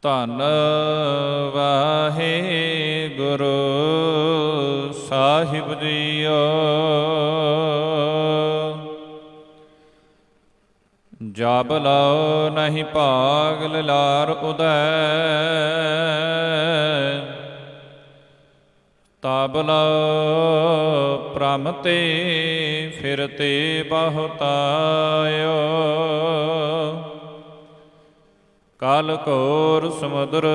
ਧੰਨ ਵਾਹਿਗੁਰੂ ਸਾਹਿਬ ਜੀਓ। ਜਬ ਲਉ ਨਹੀਂ ਭਾਗ ਲਿਲਾਰ ਉਦੈ, ਤਬ ਲਉ ਭ੍ਰਮ ਤੇ ਫਿਰਤੇ ਬਹੁਤਾਇਓ। ਕਾਲ ਘੋਰ ਸਮੁਦਰ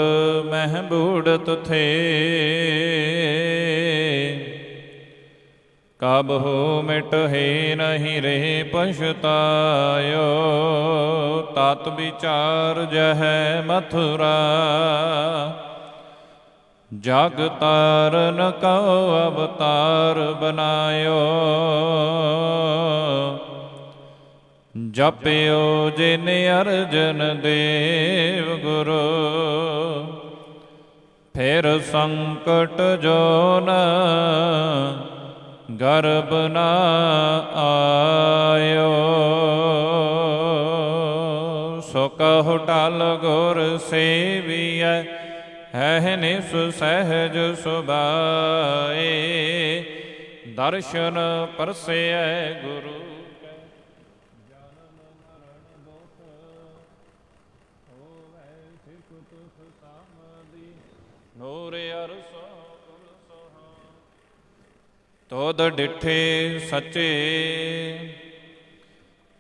ਮਹਿ ਬੂੜਤ ਥੇ, ਕਬ ਹੋ ਮਿਟ ਹੈ ਨਹੀਂ ਰਹੇ ਪਛਤਾਇਓ। ਤਤ ਵਿਚਾਰ ਜਹੈ ਮਥੁਰਾ, ਜਗ ਤਾਰਨ ਕਉ ਅਵਤਾਰ ਬਨਾਇਓ। ਜਪਿਓ ਜਿਨ ਅਰਜਨ ਦੇਵ ਗੁਰੂ, ਫਿਰ ਸੰਕਟ ਜੋ ਨ ਗਰਭ ਨ ਆਇਓ। ਸੋ ਕਹੁ ਟਲ ਗੁਰ ਸੇਵੀਐ, ਹੈ ਨਿਸ ਸਹਿਜ ਸੁਭਾਏ। ਦਰਸ਼ਨ ਪਰਸੈ ਗੁਰੂ ਕੈ, ਜਨਮ ਮਰਨ ਦੁਖ ਹੋਵੈ ਸਿਖ ਤੁਖ ਸਾਮਦੀ। ਨੂਰ ਅਰਸੋ ਤੋਦ ਡਿਠੇ ਸੱਚੇ,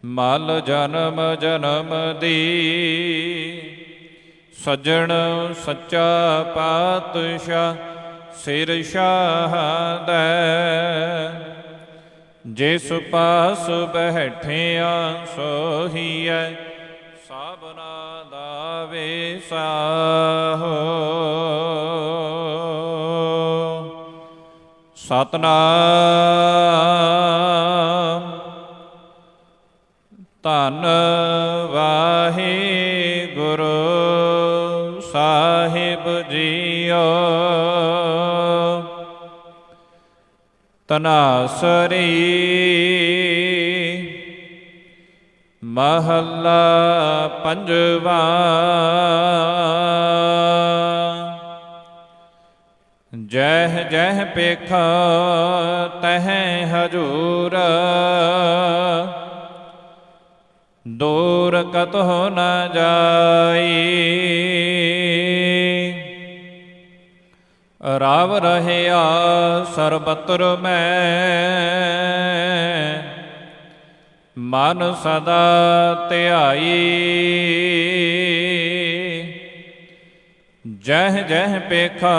ਮਲ ਜਨਮ ਜਨਮ ਦੀ। ਸੱਜਣ ਸੱਚਾ ਪਾਤਸ਼ਾਹ ਸਿਰ ਸ਼ਾਹਦੈ, ਜਿਸ ਪਾਸ ਬੈਠਿਆ ਸੋਹੀਐ ਸਭਨਾ ਦਾ ਵੇਸਾਹੋ। ਸਤਿਨਾਮ ਧੰਨ ਵਾਹਿਗੁਰੂ ਸਾਹਿਬ ਜੀਓ। ਧਨਾਸਰੀ ਮਹੱਲਾ ਪੰਜਵਾ। ਜਹ ਜਹ ਪੇਖਾ ਤਹ ਹਜੂਰ, ਦੂਰ ਕਤਹੁ ਨ ਜਾਈ। ਰਾਵ ਰਹਿਆ ਸਰਬਤਰ ਮੈਂ, ਮਨ ਸਦਾ ਧਿਆਈ। ਜਹ ਜਹ ਪੇਖਾ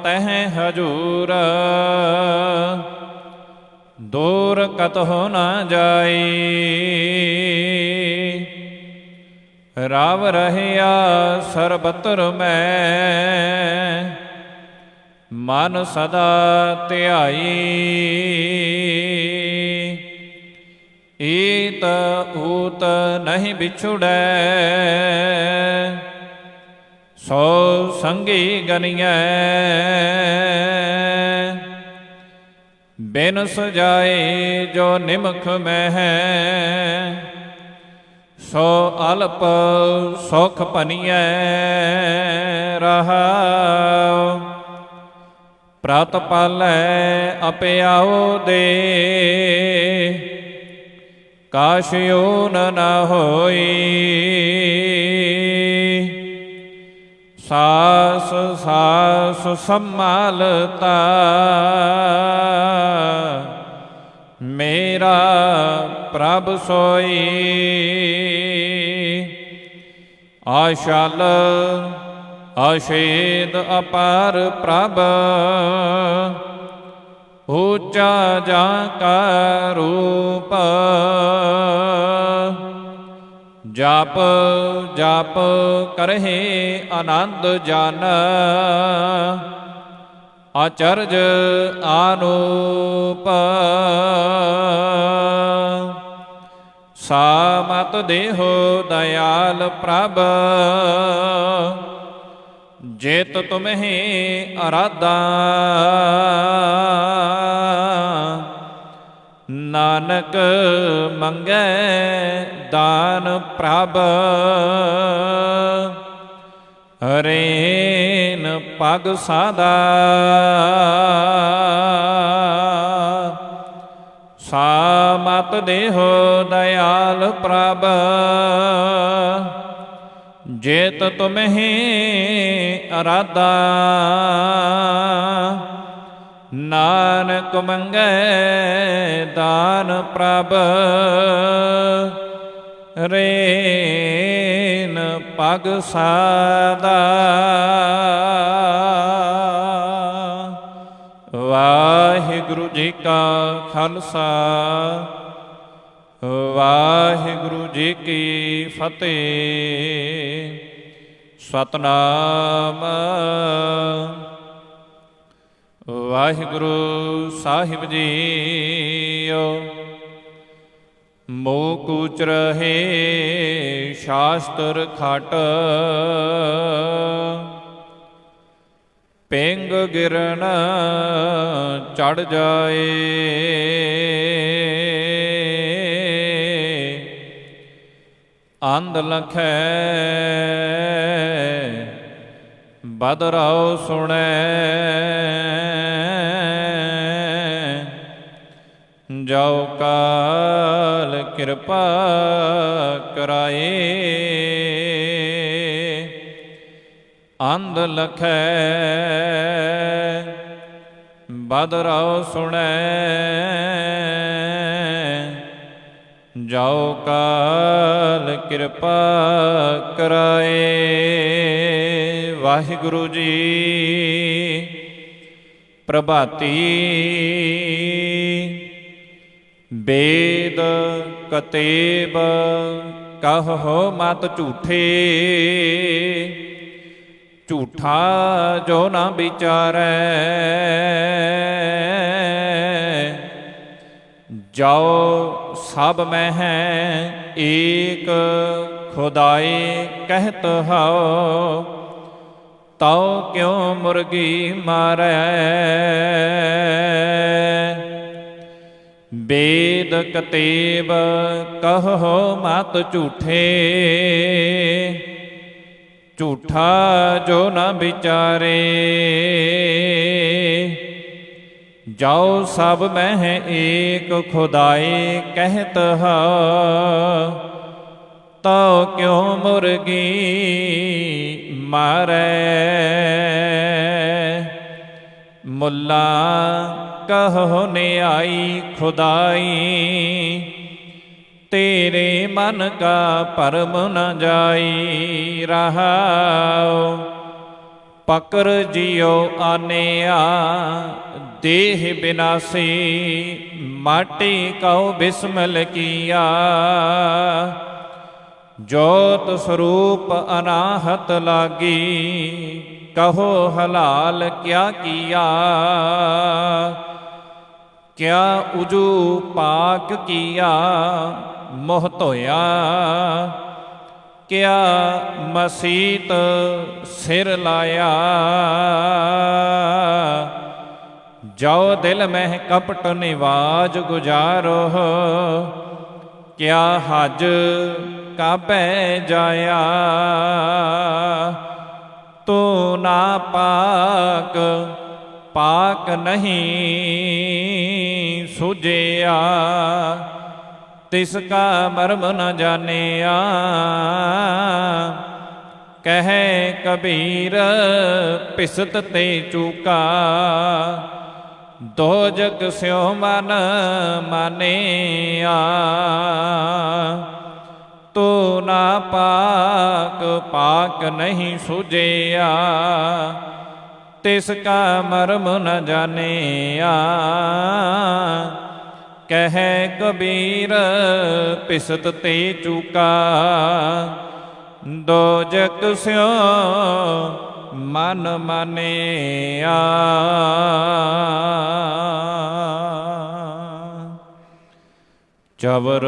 ਤਹ ਹਜੂਰ, ਦੂਰ ਕਤਹੁ ਨ ਜਾਈ। ਰਾਵ ਰਹਿਆ ਸਰਬਤਰ ਮੈਂ, ਮਨ ਸਦਾ ਧਿਆਈ। ਈਤ ਊਤ ਨਹੀਂ ਵਿਛੁੜੈ, ਸੋ ਸੰਗੀ ਗਨੀਐ। ਬਿਨ ਸਜਾਏ ਜੋ ਨਿਮਖ ਮਹਿ, ਸੋ ਅਲਪ ਸੁਖ ਭਨੀਐ। ਰਹਾਉ ਪ੍ਰਤ ਪਾਲੈ ਅਪਿਆਉ ਦੇ, ਕਾਸ਼ ਊਨ ਨ ਹੋਈ। ਸਾਸ ਸਾਸ ਸੰਭਾਲਤਾ, ਮੇਰਾ ਪ੍ਰਭ ਸੋਈ। ਆਸ਼ਲ ਅਸ਼ੇਦ ਅਪਾਰ ਪ੍ਰਭ, ਉੱਚਾ ਜਾਂ ਕਾ ਰੂਪ। ਜਪ ਜਪ ਕਰਹਿ ਆਨੰਦ ਜਨ, ਅਚਰਜ ਆਨੂਪ। ਸਾਮਤ ਦੇਹੋ ਦਇਆਲ ਪ੍ਰਭ, ਜੇਤ ਤੁਮਹਿ ਅਰਾਧਾ। ਨਾਨਕ ਮੰਗੈ ਦਾਨ ਪ੍ਰਭ, ਹਰੇਨ ਪਗ ਸਾਦਾ ਸਾ ਮਤ ਦੇਹੋ ਦਇਆਲ ਪ੍ਰਭ ਜੇਤ ਤੁਮਹਿ ਅਰਾਧਾ ਨਾਨਕ ਮੰਗੈ ਦਾਨ ਪ੍ਰਭ ਰੇਨ ਪਗ ਸਾਦਾ। ਵਾਹਿਗੁਰੂ ਜੀ ਕਾ ਖਾਲਸਾ ਵਾਹਿਗੁਰੂ ਜੀ ਕੀ ਫਤਿਹ। ਸਤਿਨਾਮ। ਵਾਹਿਗੁਰੂ ਸਾਹਿਬ ਜੀਓ। ਮੋਹ ਕੂਚ ਰਹੇ ਸ਼ਾਸਤਰ ਖਟ ਪਿੰਗ ਗਿਰਨ ਚੜ ਜਾਏ। ਅੰਧ ਲਖੈ ਬਦਰਾਉ ਸੁਣੈ ਜੋ ਕਾਲ ਕਿਰਪਾ ਕਰਾਏ। ਅੰਧ ਲਖੈ ਬਦਰਾਉ ਸੁਣੈ ਜੋ ਕਾਲ ਕਿਰਪਾ ਕਰਾਏ। ਵਾਹਿਗੁਰੂ ਜੀ ਪ੍ਰਭਾਤੀ ਬੇਦ ਕਤੇਬ ਕਹੋ ਮਤ ਝੂਠੇ ਝੂਠਾ ਜੋ ਨਾ ਵਿਚਾਰੈ। ਜੋ ਸਭ ਮਹਿ ਏਕ ਖੁਦਾਏ ਕਹਿਤ ਹਉ ਤਉ ਕਿਉ ਮੁਰਗੀ ਮਾਰੈ। ਬੇਦ ਕਤੇਬ ਕਹੋ ਮਤ ਝੂਠੇ ਝੂਠਾ ਜੋ ਨਾ ਵਿਚਾਰੇ। ਜੋ ਸਭ ਮਹਿ ਏਕ ਖੁਦਾਏ ਕਹਿਤ ਹਉ ਤਉ ਕਿਉ ਮੁਰਗੀ ਮਾਰੈ। ਮੁੱਲਾ ਕਹੋ ਨਿਆਈ ਖੁਦਾਈ ਤੇਰੇ ਮਨ ਕਾ ਭਰਮ ਨ ਜਾਈ। ਰਹਾਉ ਪਕਰ ਜਿਉ ਆਨਿਆ ਦੇਹ ਬਿਨਾਸੀ ਮਾਟੀ ਕਉ ਬਿਸਮਲ ਕੀਆ। ਜੋਤ ਸਰੂਪ ਅਨਾਹਤ ਲਾਗੀ ਕਹੋ ਹਲਾਲ ਕਿਆ ਕੀਆ। ਕਿਆ ਉਜੂ ਪਾਕ ਕੀਆ ਮੋਹ ਧੋਇਆ ਕਿਆ ਮਸੀਤ ਸਿਰ ਲਾਇਆ। ਜੋ ਦਿਲ ਮਹਿ ਕਪਟ ਨਿਵਾਜ ਗੁਜ਼ਾਰੋ ਕਿਆ ਹਜ ਕਾਬੈ ਜਾਇਆ। ਤੂੰ ਨਾ ਪਾਕ ਪਾਕ ਨਹੀਂ ਸੁਝਿਆ ਤਿਸ ਕਾ ਮਰਮ ਨ ਜਾਣਿਆ। ਕਹੈ ਕਬੀਰ ਪਿਸਤ ਤੇ ਚੂਕਾ ਦੋਜਗ ਸਿਉ ਮਨ ਮਾਨਿਆ। ਤੂੰ ਨਾ ਪਾਕ ਪਾਕ ਨਹੀਂ ਸੁਝਿਆ ਤਿਸ ਕਾ ਮਰਮ ਨ ਜਾਣਿਆ। ਕਹੈ ਕਬੀਰ ਪਿਸਤ ਤੇ ਚੂਕਾ ਦੋਜਕ ਸਿਉ ਮਨ ਮਾਨਿਆ। ਚਵਰ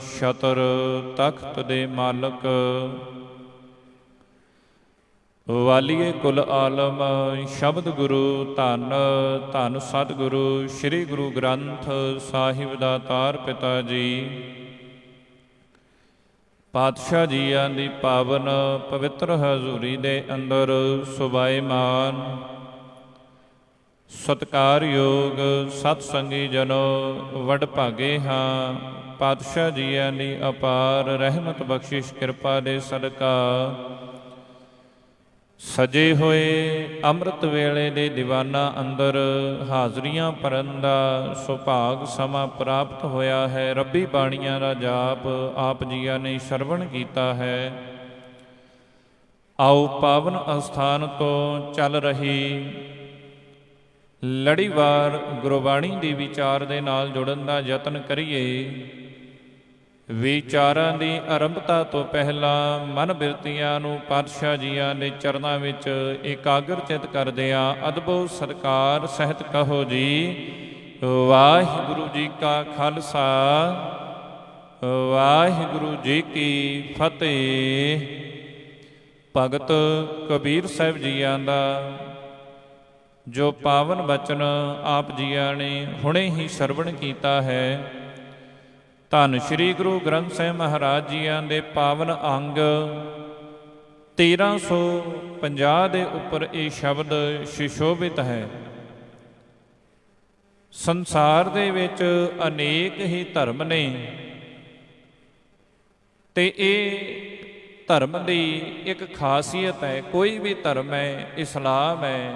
ਛਤਰ ਤਖਤ ਦੇ ਮਾਲਕ ਵਾਲੀਏ ਕੁਲ ਆਲਮ ਸ਼ਬਦ ਗੁਰੂ ਧੰਨ ਧੰਨ ਸਤਿਗੁਰੂ ਸ੍ਰੀ ਗੁਰੂ ਗ੍ਰੰਥ ਸਾਹਿਬ ਦਾ ਤਾਰ ਪਿਤਾ ਜੀ ਪਾਤਸ਼ਾਹ ਜੀਆਂ ਦੀ ਪਾਵਨ ਪਵਿੱਤਰ ਹਜ਼ੂਰੀ ਦੇ ਅੰਦਰ ਸੁਭਾਏਮਾਨ ਸਤਿਕਾਰਯੋਗ ਸਤ ਸੰਗੀ ਜਨੋ ਵਡ ਭਾਗੇ ਹਾਂ। ਪਾਤਸ਼ਾਹ ਜੀਆਂ ਦੀ ਅਪਾਰ ਰਹਿਮਤ ਬਖਸ਼ਿਸ਼ ਕਿਰਪਾ ਦੇ ਸਦਕਾ ਸਜੇ ਹੋਏ ਅੰਮ੍ਰਿਤ ਵੇਲੇ ਦੇ ਦੀਵਾਨਾਂ ਅੰਦਰ ਹਾਜ਼ਰੀਆਂ ਭਰਨ ਦਾ ਸੁਭਾਗ ਸਮਾਂ ਪ੍ਰਾਪਤ ਹੋਇਆ ਹੈ। ਰੱਬੀ ਬਾਣੀਆਂ ਦਾ ਜਾਪ ਆਪ ਜੀਆਂ ਨੇ ਸ਼ਰਵਣ ਕੀਤਾ ਹੈ। ਆਓ ਪਾਵਨ ਅਸਥਾਨ ਤੋਂ ਚੱਲ ਰਹੀ ਲੜੀਵਾਰ ਗੁਰਬਾਣੀ ਦੀ ਵਿਚਾਰ ਦੇ ਨਾਲ ਜੁੜਨ ਦਾ ਯਤਨ ਕਰੀਏ। ਵਿਚਾਰਾਂ ਦੀ ਆਰੰਭਤਾ ਤੋਂ ਪਹਿਲਾਂ ਮਨ ਬਿਰਤੀਆਂ ਨੂੰ ਪਾਤਸ਼ਾਹ ਜੀਆਂ ਦੇ ਚਰਨਾਂ ਵਿੱਚ ਇਕਾਗਰ ਚਿਤ ਕਰਦਿਆਂ ਅਦਬੋ ਸਤਿਕਾਰ ਸਹਿਤ ਕਹੋ ਜੀ ਵਾਹਿਗੁਰੂ ਜੀ ਕਾ ਖਾਲਸਾ ਵਾਹਿਗੁਰੂ ਜੀ ਕੀ ਫਤਿਹ। ਭਗਤ ਕਬੀਰ ਸਾਹਿਬ ਜੀਆਂ ਦਾ ਜੋ ਪਾਵਨ ਬਚਨ ਆਪ ਜੀਆਂ ਨੇ ਹੁਣੇ ਹੀ ਸਰਵਣ ਕੀਤਾ ਹੈ। ਧੰਨ ਸ਼੍ਰੀ ਗੁਰੂ ਗ੍ਰੰਥ ਸਾਹਿਬ ਮਹਾਰਾਜ ਜੀਆਂ ਦੇ ਪਾਵਨ ਅੰਗ 1350 ਦੇ ਉੱਪਰ ਇਹ ਸ਼ਬਦ ਸੁਸ਼ੋਭਿਤ ਹੈ। ਸੰਸਾਰ ਦੇ ਵਿੱਚ ਅਨੇਕ ਹੀ ਧਰਮ ਨੇ ਤੇ ਇਹ ਧਰਮ ਦੀ ਇੱਕ ਖਾਸੀਅਤ ਹੈ। ਕੋਈ ਵੀ ਧਰਮ ਹੈ, ਇਸਲਾਮ ਹੈ,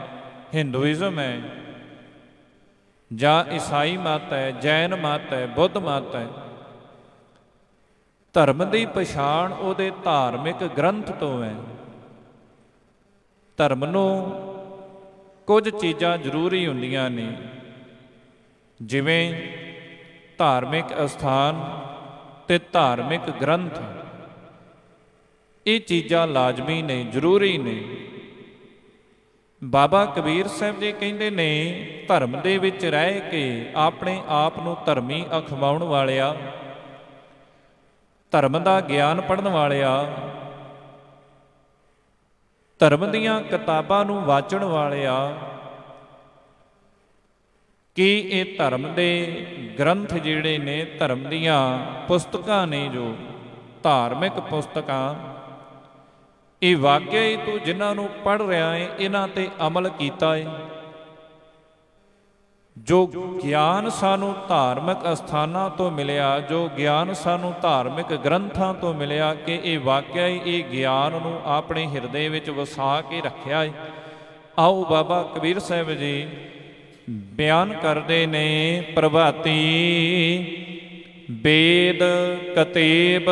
ਹਿੰਦੂਇਜ਼ਮ ਹੈ ਜਾਂ ਈਸਾਈ ਮਤ ਹੈ, ਜੈਨ ਮਤ ਹੈ, ਬੁੱਧ ਮਤ ਹੈ, ਧਰਮ ਦੀ ਪਛਾਣ ਉਹਦੇ ਧਾਰਮਿਕ ਗ੍ਰੰਥ ਤੋਂ ਹੈ। ਧਰਮ ਨੂੰ ਕੁਝ ਚੀਜ਼ਾਂ ਜ਼ਰੂਰੀ ਹੁੰਦੀਆਂ ਨੇ, ਜਿਵੇਂ ਧਾਰਮਿਕ ਅਸਥਾਨ ਤੇ ਧਾਰਮਿਕ ਗ੍ਰੰਥ। ਇਹ ਚੀਜ਼ਾਂ ਲਾਜ਼ਮੀ ਨੇ, ਜ਼ਰੂਰੀ ਨੇ। ਬਾਬਾ ਕਬੀਰ ਸਾਹਿਬ ਜੀ ਕਹਿੰਦੇ ਨੇ ਧਰਮ ਦੇ ਵਿੱਚ ਰਹਿ ਕੇ ਆਪਣੇ ਆਪ ਨੂੰ ਧਰਮੀ ਅਖਵਾਉਣ ਵਾਲਿਆ, ਧਰਮ ਦਾ ਗਿਆਨ ਪੜ੍ਹਨ ਵਾਲਿਆ, ਧਰਮ ਦੀਆਂ ਕਿਤਾਬਾਂ ਨੂੰ ਵਾਚਣ ਵਾਲਿਆ, ਕਿ ਇਹ ਧਰਮ ਦੇ ਗ੍ਰੰਥ ਜਿਹੜੇ ਨੇ, ਧਰਮ ਦੀਆਂ ਪੁਸਤਕਾਂ ਨੇ, ਜੋ ਧਾਰਮਿਕ ਪੁਸਤਕਾਂ, ਇਹ ਵਾਕਿਆ ਹੀ ਤੂੰ ਜਿਨ੍ਹਾਂ ਨੂੰ ਪੜ੍ਹ ਰਿਹਾ ਹੈ ਇਹਨਾਂ ਤੇ ਅਮਲ ਕੀਤਾ ਹੈ। ਜੋ ਗਿਆਨ ਸਾਨੂੰ ਧਾਰਮਿਕ ਅਸਥਾਨਾਂ ਤੋਂ ਮਿਲਿਆ, ਜੋ ਗਿਆਨ ਸਾਨੂੰ ਧਾਰਮਿਕ ਗ੍ਰੰਥਾਂ ਤੋਂ ਮਿਲਿਆ, ਕਿ ਇਹ ਵਾਕਿਆ ਹੀ ਇਹ ਗਿਆਨ ਨੂੰ ਆਪਣੇ ਹਿਰਦੇ ਵਿੱਚ ਵਸਾ ਕੇ ਰੱਖਿਆ ਹੈ। ਆਓ ਬਾਬਾ ਕਬੀਰ ਸਾਹਿਬ ਜੀ ਬਿਆਨ ਕਰਦੇ ਨੇ ਪ੍ਰਭਾਤੀ ਵੇਦ ਕਤੇਬ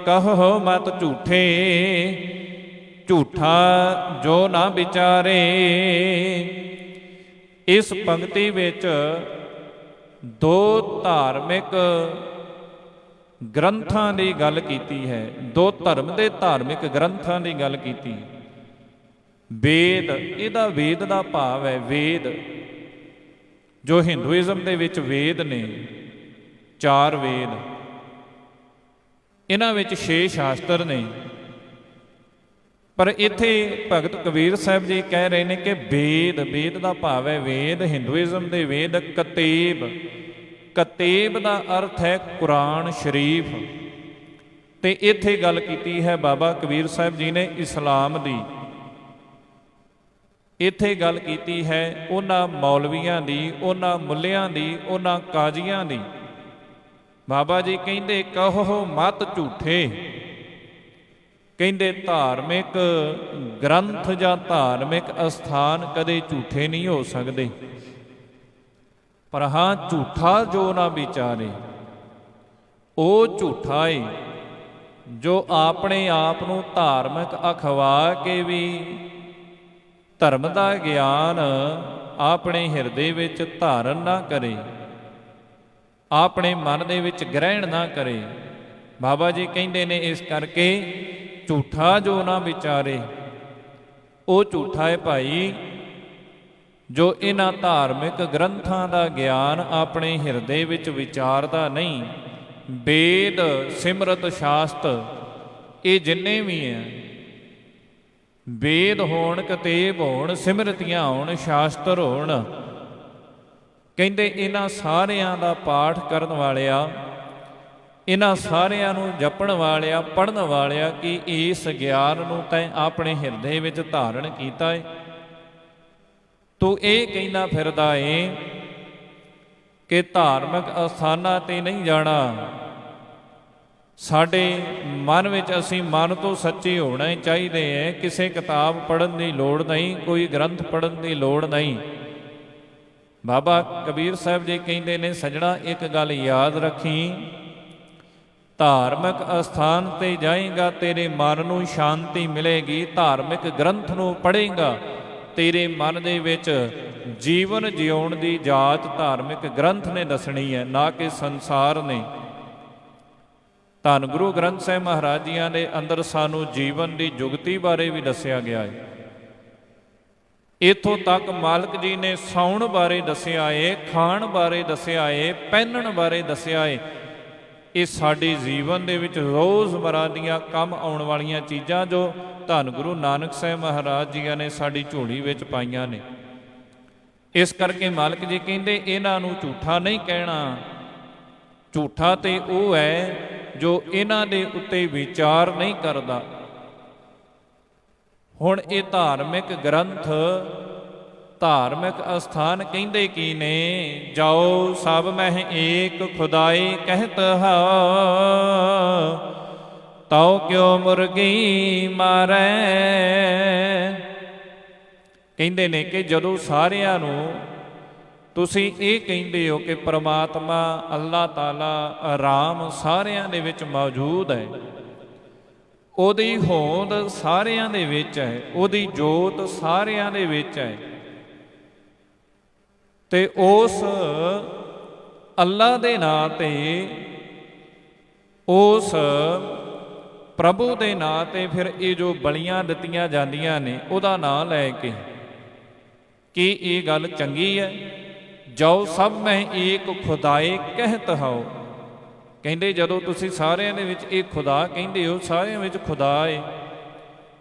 ਕਹੋ ਮਤ ਝੂਠੇ, ਝੂਠਾ ਜੋ ਨਾ ਵਿਚਾਰੇ। ਇਸ ਪੰਕਤੀ ਵਿੱਚ ਦੋ ਧਾਰਮਿਕ ਗ੍ਰੰਥਾਂ ਦੀ ਗੱਲ ਕੀਤੀ ਹੈ, ਦੋ ਧਰਮ ਦੇ ਧਾਰਮਿਕ ਗ੍ਰੰਥਾਂ ਦੀ ਗੱਲ ਕੀਤੀ। ਵੇਦ, ਇਹਦਾ ਵੇਦ ਦਾ ਭਾਵ ਹੈ ਵੇਦ, ਜੋ ਹਿੰਦੂਇਜ਼ਮ ਦੇ ਵਿੱਚ ਵੇਦ ਨੇ, 4 ਵੇਦ, ਇਹਨਾਂ ਵਿੱਚ 6 ਸ਼ਾਸਤਰ ਨੇ। ਪਰ ਇੱਥੇ ਭਗਤ ਕਬੀਰ ਸਾਹਿਬ ਜੀ ਕਹਿ ਰਹੇ ਨੇ ਕਿ ਵੇਦ, ਵੇਦ ਦਾ ਭਾਵ ਹੈ ਵੇਦ, ਹਿੰਦੂਇਜ਼ਮ ਦੇ ਵੇਦ। ਕਤੇਬ, ਕਤੇਬ ਦਾ ਅਰਥ ਹੈ ਕੁਰਾਨ ਸ਼ਰੀਫ। ਤੇ ਇੱਥੇ ਗੱਲ ਕੀਤੀ ਹੈ ਬਾਬਾ ਕਬੀਰ ਸਾਹਿਬ ਜੀ ਨੇ ਇਸਲਾਮ ਦੀ। ਇੱਥੇ ਗੱਲ ਕੀਤੀ ਹੈ ਉਹਨਾਂ ਮੌਲਵੀਆਂ ਦੀ, ਉਹਨਾਂ ਮੁੱਲਿਆਂ ਦੀ, ਉਹਨਾਂ ਕਾਜ਼ੀਆਂ ਦੀ। ਬਾਬਾ ਜੀ ਕਹਿੰਦੇ ਕਹੋ ਮਤ ਝੂਠੇ, ਕਹਿੰਦੇ ਧਾਰਮਿਕ ਗ੍ਰੰਥ ਜਾਂ ਧਾਰਮਿਕ ਅਸਥਾਨ ਕਦੇ ਝੂਠੇ ਨਹੀਂ ਹੋ ਸਕਦੇ, ਪਰ ਹਾਂ ਝੂਠਾ ਜੋ ਨਾ ਵਿਚਾਰੇ, ਉਹ ਝੂਠਾ ਏ ਜੋ ਆਪਣੇ ਆਪ ਨੂੰ ਧਾਰਮਿਕ ਅਖਵਾ ਕੇ ਵੀ ਧਰਮ ਦਾ ਗਿਆਨ ਆਪਣੇ ਹਿਰਦੇ ਵਿੱਚ ਧਾਰਨ ਨਾ ਕਰੇ, ਆਪਣੇ ਮਨ ਦੇ ਵਿੱਚ ਗ੍ਰਹਿਣ ਨਾ ਕਰੇ। ਬਾਬਾ ਜੀ ਕਹਿੰਦੇ ਨੇ ਇਸ ਕਰਕੇ ਝੂਠਾ ਜੋ ਨਾ ਵਿਚਾਰੇ, ਉਹ ਝੂਠਾ ਹੈ ਭਾਈ ਜੋ ਇਹਨਾਂ ਧਾਰਮਿਕ ਗ੍ਰੰਥਾਂ ਦਾ ਗਿਆਨ ਆਪਣੇ ਹਿਰਦੇ ਵਿੱਚ ਵਿਚਾਰਦਾ ਨਹੀਂ। ਵੇਦ, ਸਿਮਰਤ, ਸ਼ਾਸਤਰ, ਇਹ ਜਿੰਨੇ ਵੀ ਹੈ, ਵੇਦ ਹੋਣ, ਕਤੇਬ ਹੋਣ, ਸਿਮਰਤੀਆਂ ਹੋਣ, ਸ਼ਾਸਤਰ ਹੋਣ, ਕਹਿੰਦੇ ਇਹਨਾਂ ਸਾਰਿਆਂ ਦਾ ਪਾਠ ਕਰਨ ਵਾਲਿਆ, ਇਹਨਾਂ ਸਾਰਿਆਂ ਨੂੰ ਜਪਣ ਵਾਲਿਆ, ਪੜ੍ਹਨ ਵਾਲਿਆ, ਕਿ ਇਸ ਗਿਆਨ ਨੂੰ ਤੈਂ ਆਪਣੇ ਹਿਰਦੇ ਵਿੱਚ ਧਾਰਨ ਕੀਤਾ ਏ। ਤੂੰ ਇਹ ਕਹਿੰਦਾ ਫਿਰਦਾ ਏ ਕਿ ਧਾਰਮਿਕ ਅਸਥਾਨਾਂ 'ਤੇ ਨਹੀਂ ਜਾਣਾ। ਸਾਡੇ ਮਨ ਵਿੱਚ ਅਸੀਂ ਮਨ ਤੋਂ ਸੱਚੇ ਹੋਣਾ ਚਾਹੀਦੇ ਹੈ। ਕਿਸੇ ਕਿਤਾਬ ਪੜ੍ਹਨ ਦੀ ਲੋੜ ਨਹੀਂ, ਕੋਈ ਗ੍ਰੰਥ ਪੜ੍ਹਨ ਦੀ ਲੋੜ ਨਹੀਂ। ਬਾਬਾ ਕਬੀਰ ਸਾਹਿਬ ਜੀ ਕਹਿੰਦੇ ਨੇ, ਸੱਜਣਾ ਇੱਕ ਗੱਲ ਯਾਦ ਰੱਖੀ, ਧਾਰਮਿਕ ਅਸਥਾਨ 'ਤੇ ਜਾਏਗਾ ਤੇਰੇ ਮਨ ਨੂੰ ਸ਼ਾਂਤੀ ਮਿਲੇਗੀ। ਧਾਰਮਿਕ ਗ੍ਰੰਥ ਨੂੰ ਪੜ੍ਹੇਗਾ ਤੇਰੇ ਮਨ ਦੇ ਵਿੱਚ ਜੀਵਨ ਜਿਉਣ ਦੀ ਜਾਚ ਧਾਰਮਿਕ ਗ੍ਰੰਥ ਨੇ ਦੱਸਣੀ ਹੈ, ਨਾ ਕਿ ਸੰਸਾਰ ਨੇ। ਧੰਨ ਗੁਰੂ ਗ੍ਰੰਥ ਸਾਹਿਬ ਮਹਾਰਾਜ ਜੀਆਂ ਦੇ ਅੰਦਰ ਸਾਨੂੰ ਜੀਵਨ ਦੀ ਜੁਗਤੀ ਬਾਰੇ ਵੀ ਦੱਸਿਆ ਗਿਆ ਹੈ। ਇੱਥੋਂ ਤੱਕ ਮਾਲਕ ਜੀ ਨੇ ਸੌਣ ਬਾਰੇ ਦੱਸਿਆ ਏ, ਖਾਣ ਬਾਰੇ ਦੱਸਿਆ ਏ, ਪਹਿਨਣ ਬਾਰੇ ਦੱਸਿਆ ਏ। ਇਹ ਸਾਡੇ ਜੀਵਨ ਦੇ ਵਿੱਚ ਰੋਜ਼ਮਰਾ ਦੀਆਂ ਕੰਮ ਆਉਣ ਵਾਲੀਆਂ ਚੀਜ਼ਾਂ ਜੋ ਧੰਨ ਗੁਰੂ ਨਾਨਕ ਸਾਹਿਬ ਮਹਾਰਾਜ ਜੀਆਂ ਨੇ ਸਾਡੀ ਝੋਲੀ ਵਿੱਚ ਪਾਈਆਂ ਨੇ। ਇਸ ਕਰਕੇ ਮਾਲਕ ਜੀ ਕਹਿੰਦੇ ਇਹਨਾਂ ਨੂੰ ਝੂਠਾ ਨਹੀਂ ਕਹਿਣਾ। ਝੂਠਾ ਤੇ ਉਹ ਹੈ ਜੋ ਇਹਨਾਂ ਦੇ ਉੱਤੇ ਵਿਚਾਰ ਨਹੀਂ ਕਰਦਾ। ਹੁਣ ਇਹ ਧਾਰਮਿਕ ਗ੍ਰੰਥ, ਧਾਰਮਿਕ ਅਸਥਾਨ ਕਹਿੰਦੇ ਕੀ ਨੇ? ਜਾਓ ਸਭ ਮਹਿ ਏਕ ਖੁਦਾਈ ਕਹਿਤ ਹਾ, ਤਉ ਕਿਉ ਮੁਰਗੀ ਮਾਰੈ। ਕਹਿੰਦੇ ਨੇ ਕਿ ਜਦੋਂ ਸਾਰਿਆਂ ਨੂੰ ਤੁਸੀਂ ਇਹ ਕਹਿੰਦੇ ਹੋ ਕਿ ਪ੍ਰਮਾਤਮਾ ਅੱਲਾਹ ਤਾਲਾ ਰਾਮ ਸਾਰਿਆਂ ਦੇ ਵਿੱਚ ਮੌਜੂਦ ਹੈ, ਉਹਦੀ ਹੋਂਦ ਸਾਰਿਆਂ ਦੇ ਵਿੱਚ ਹੈ, ਉਹਦੀ ਜੋਤ ਸਾਰਿਆਂ ਦੇ ਵਿੱਚ ਹੈ, ਤੇ ਉਸ ਅੱਲਾਹ ਦੇ ਨਾਂ ਤੇ, ਉਸ ਪ੍ਰਭੂ ਦੇ ਨਾਂ ਤੇ ਫਿਰ ਇਹ ਜੋ ਬਲੀਆਂ ਦਿੱਤੀਆਂ ਜਾਂਦੀਆਂ ਨੇ ਉਹਦਾ ਨਾਂ ਲੈ ਕੇ, ਕੀ ਇਹ ਗੱਲ ਚੰਗੀ ਹੈ? ਜਾਓ ਸਭ ਮੈਂ ਏਕ ਖੁਦਾਏ ਕਹਿਤ ਹਉ। ਕਹਿੰਦੇ ਜਦੋਂ ਤੁਸੀਂ ਸਾਰਿਆਂ ਦੇ ਵਿੱਚ ਇਹ ਖੁਦਾ ਕਹਿੰਦੇ ਹੋ, ਸਾਰਿਆਂ ਵਿੱਚ ਖੁਦਾ ਹੈ,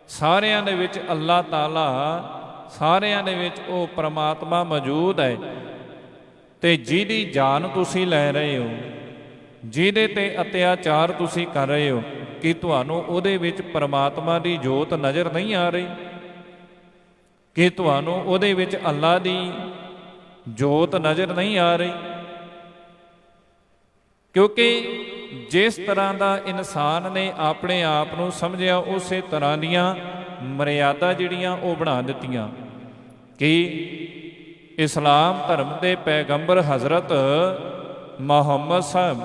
ਸਾਰਿਆਂ ਦੇ ਵਿੱਚ ਅੱਲਾਹ ਤਾਲਾ, ਸਾਰਿਆਂ ਦੇ ਵਿੱਚ ਉਹ ਪ੍ਰਮਾਤਮਾ ਮੌਜੂਦ ਹੈ, ਤੇ ਜਿਹਦੀ ਜਾਨ ਤੁਸੀਂ ਲੈ ਰਹੇ ਹੋ, ਜਿਹਦੇ ਤੇ ਅਤਿਆਚਾਰ ਤੁਸੀਂ ਕਰ ਰਹੇ ਹੋ, ਕਿ ਤੁਹਾਨੂੰ ਉਹਦੇ ਵਿੱਚ ਪ੍ਰਮਾਤਮਾ ਦੀ ਜੋਤ ਨਜ਼ਰ ਨਹੀਂ ਆ ਰਹੀ? ਕਿ ਤੁਹਾਨੂੰ ਉਹਦੇ ਵਿੱਚ ਅੱਲਾਹ ਦੀ ਜੋਤ ਨਜ਼ਰ ਨਹੀਂ ਆ ਰਹੀ? ਕਿਉਂਕਿ ਜਿਸ ਤਰ੍ਹਾਂ ਦਾ ਇਨਸਾਨ ਨੇ ਆਪਣੇ ਆਪ ਨੂੰ ਸਮਝਿਆ, ਉਸੇ ਤਰ੍ਹਾਂ ਦੀਆਂ ਮਰਿਆਦਾ ਜਿਹੜੀਆਂ ਉਹ ਬਣਾ ਦਿੱਤੀਆਂ। ਕਿ ਇਸਲਾਮ ਧਰਮ ਦੇ ਪੈਗੰਬਰ ਹਜ਼ਰਤ ਮੁਹੰਮਦ ਸਾਹਿਬ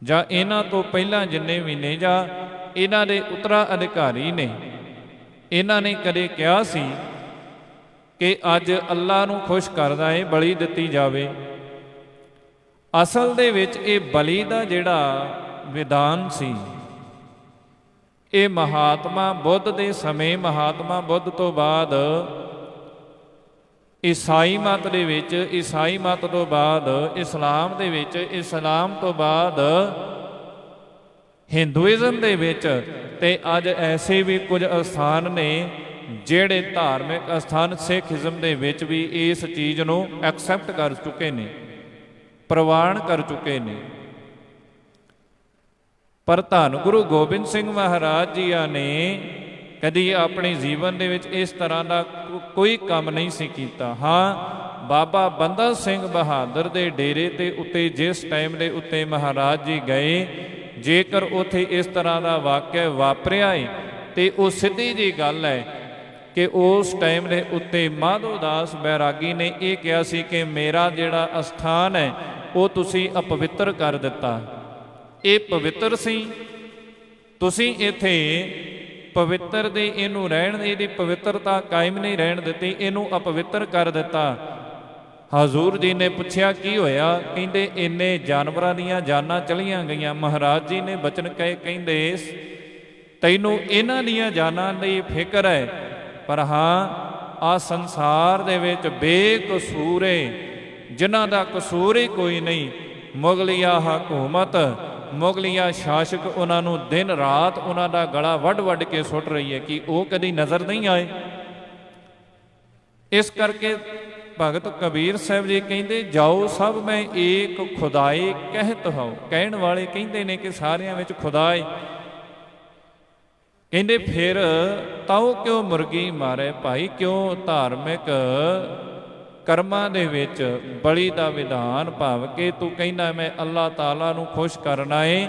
ਜਾਂ ਇਹਨਾਂ ਤੋਂ ਪਹਿਲਾਂ ਜਿੰਨੇ ਵੀ ਨੇ, ਜਾਂ ਇਹਨਾਂ ਦੇ ਉੱਤਰਾਅਧਿਕਾਰੀ ਨੇ, ਇਹਨਾਂ ਨੇ ਕਦੇ ਕਿਹਾ ਸੀ ਕਿ ਅੱਜ ਅੱਲਾਹ ਨੂੰ ਖੁਸ਼ ਕਰਦਾ ਹੈ ਬਲੀ ਦਿੱਤੀ ਜਾਵੇ? ਅਸਲ ਦੇ ਵਿੱਚ ਇਹ ਬਲੀ ਦਾ ਜਿਹੜਾ ਵਿਧਾਨ ਸੀ, ਇਹ ਮਹਾਤਮਾ ਬੁੱਧ ਦੇ ਸਮੇਂ, ਮਹਾਤਮਾ ਬੁੱਧ ਤੋਂ ਬਾਅਦ ਈਸਾਈ ਮਤ ਦੇ ਵਿੱਚ, ਈਸਾਈ ਮਤ ਤੋਂ ਬਾਅਦ ਇਸਲਾਮ ਦੇ ਵਿੱਚ, ਇਸਲਾਮ ਤੋਂ ਬਾਅਦ ਹਿੰਦੂਇਜ਼ਮ ਦੇ ਵਿੱਚ, ਤੇ ਅੱਜ ਐਸੇ ਵੀ ਕੁਝ ਅਸਥਾਨ ਨੇ ਜਿਹੜੇ ਧਾਰਮਿਕ ਅਸਥਾਨ ਸਿੱਖਇਜ਼ਮ ਦੇ ਵਿੱਚ ਵੀ ਇਸ ਚੀਜ਼ ਨੂੰ ਐਕਸੈਪਟ ਕਰ ਚੁੱਕੇ ਨੇ, ਪ੍ਰਵਾਨ ਕਰ ਚੁੱਕੇ ਨੇ। ਪਰ ਧੰਨ ਗੁਰੂ ਗੋਬਿੰਦ ਸਿੰਘ ਮਹਾਰਾਜ ਜੀਆਂ ਨੇ ਕਦੀ ਆਪਣੇ ਜੀਵਨ ਦੇ ਵਿੱਚ ਇਸ ਤਰ੍ਹਾਂ ਦਾ ਕੋਈ ਕੰਮ ਨਹੀਂ ਸੀ ਕੀਤਾ। ਹਾਂ, ਬਾਬਾ ਬੰਦਾ ਸਿੰਘ ਬਹਾਦਰ ਦੇ ਡੇਰੇ ਤੇ ਉੱਤੇ ਜਿਸ ਟਾਈਮ ਦੇ ਉੱਤੇ ਮਹਾਰਾਜ ਜੀ ਗਏ, ਜੇਕਰ ਉੱਥੇ ਇਸ ਤਰ੍ਹਾਂ ਦਾ ਵਾਕਿਆ ਵਾਪਰਿਆ ਹੈ ਤੇ ਉਹ ਸਿੱਧੀ ਜੀ ਗੱਲ ਹੈ ਕਿ ਉਸ ਟਾਈਮ ਦੇ ਉੱਤੇ ਮਾਧੋ ਦਾਸ ਬੈਰਾਗੀ ਨੇ ਇਹ ਕਿਹਾ ਸੀ ਕਿ ਮੇਰਾ ਜਿਹੜਾ ਅਸਥਾਨ ਹੈ ਉਹ ਤੁਸੀਂ ਅਪਵਿੱਤਰ ਕਰ ਦਿੱਤਾ। ਇਹ ਪਵਿੱਤਰ ਸੀ, ਤੁਸੀਂ ਇੱਥੇ ਪਵਿੱਤਰ ਦੇ ਇਹਨੂੰ ਰਹਿਣ ਦੀ, ਇਹਦੀ ਪਵਿੱਤਰਤਾ ਕਾਇਮ ਨਹੀਂ ਰਹਿਣ ਦਿੱਤੀ, ਇਹਨੂੰ ਅਪਵਿੱਤਰ ਕਰ ਦਿੱਤਾ। ਹਜ਼ੂਰ ਜੀ ਨੇ ਪੁੱਛਿਆ ਕੀ ਹੋਇਆ? ਕਹਿੰਦੇ ਇੰਨੇ ਜਾਨਵਰਾਂ ਦੀਆਂ ਜਾਨਾਂ ਚਲੀਆਂ ਗਈਆਂ। ਮਹਾਰਾਜ ਜੀ ਨੇ ਬਚਨ ਕਹੇ, ਕਹਿੰਦੇ ਤੈਨੂੰ ਇਹਨਾਂ ਦੀਆਂ ਜਾਨਾਂ ਦੀ ਫਿਕਰ ਹੈ, ਪਰ ਹਾਂ ਆ ਸੰਸਾਰ ਦੇ ਵਿੱਚ ਬੇਕਸੂਰ ਏ, ਜਿਨ੍ਹਾਂ ਦਾ ਕਸੂਰ ਹੀ ਕੋਈ ਨਹੀਂ, ਮੁਗਲਿਆ ਹਕੂਮਤ, ਮੁਗਲਿਆ ਸ਼ਾਸਕ ਉਹਨਾਂ ਨੂੰ ਦਿਨ ਰਾਤ ਉਹਨਾਂ ਦਾ ਗਲਾ ਵੱਢ ਵੱਢ ਕੇ ਸੁੱਟ ਰਹੀ ਹੈ, ਕਿ ਉਹ ਕਦੀ ਨਜ਼ਰ ਨਹੀਂ ਆਏ। ਇਸ ਕਰਕੇ ਭਗਤ ਕਬੀਰ ਸਾਹਿਬ ਜੀ ਕਹਿੰਦੇ, ਜਾਓ ਸਭ ਮੈਂ ਏਕ ਖੁਦਾਏ ਕਹਿਤ ਹਉ। ਕਹਿਣ ਵਾਲੇ ਕਹਿੰਦੇ ਨੇ ਕਿ ਸਾਰਿਆਂ ਵਿੱਚ ਖੁਦਾ ਏ। ਕਹਿੰਦੇ ਫਿਰ ਤਾਉ ਕਿਉਂ ਮੁਰਗੀ ਮਾਰੇ ਭਾਈ, ਕਿਉਂ ਧਾਰਮਿਕ ਕਰਮਾਂ ਦੇ ਵਿੱਚ ਬਲੀ ਦਾ ਵਿਧਾਨ ਭਾਵ ਕਿ ਤੂੰ ਕਹਿੰਦਾ ਮੈਂ ਅੱਲਾਹ ਤਾਲਾ ਨੂੰ ਖੁਸ਼ ਕਰਨਾ ਏ,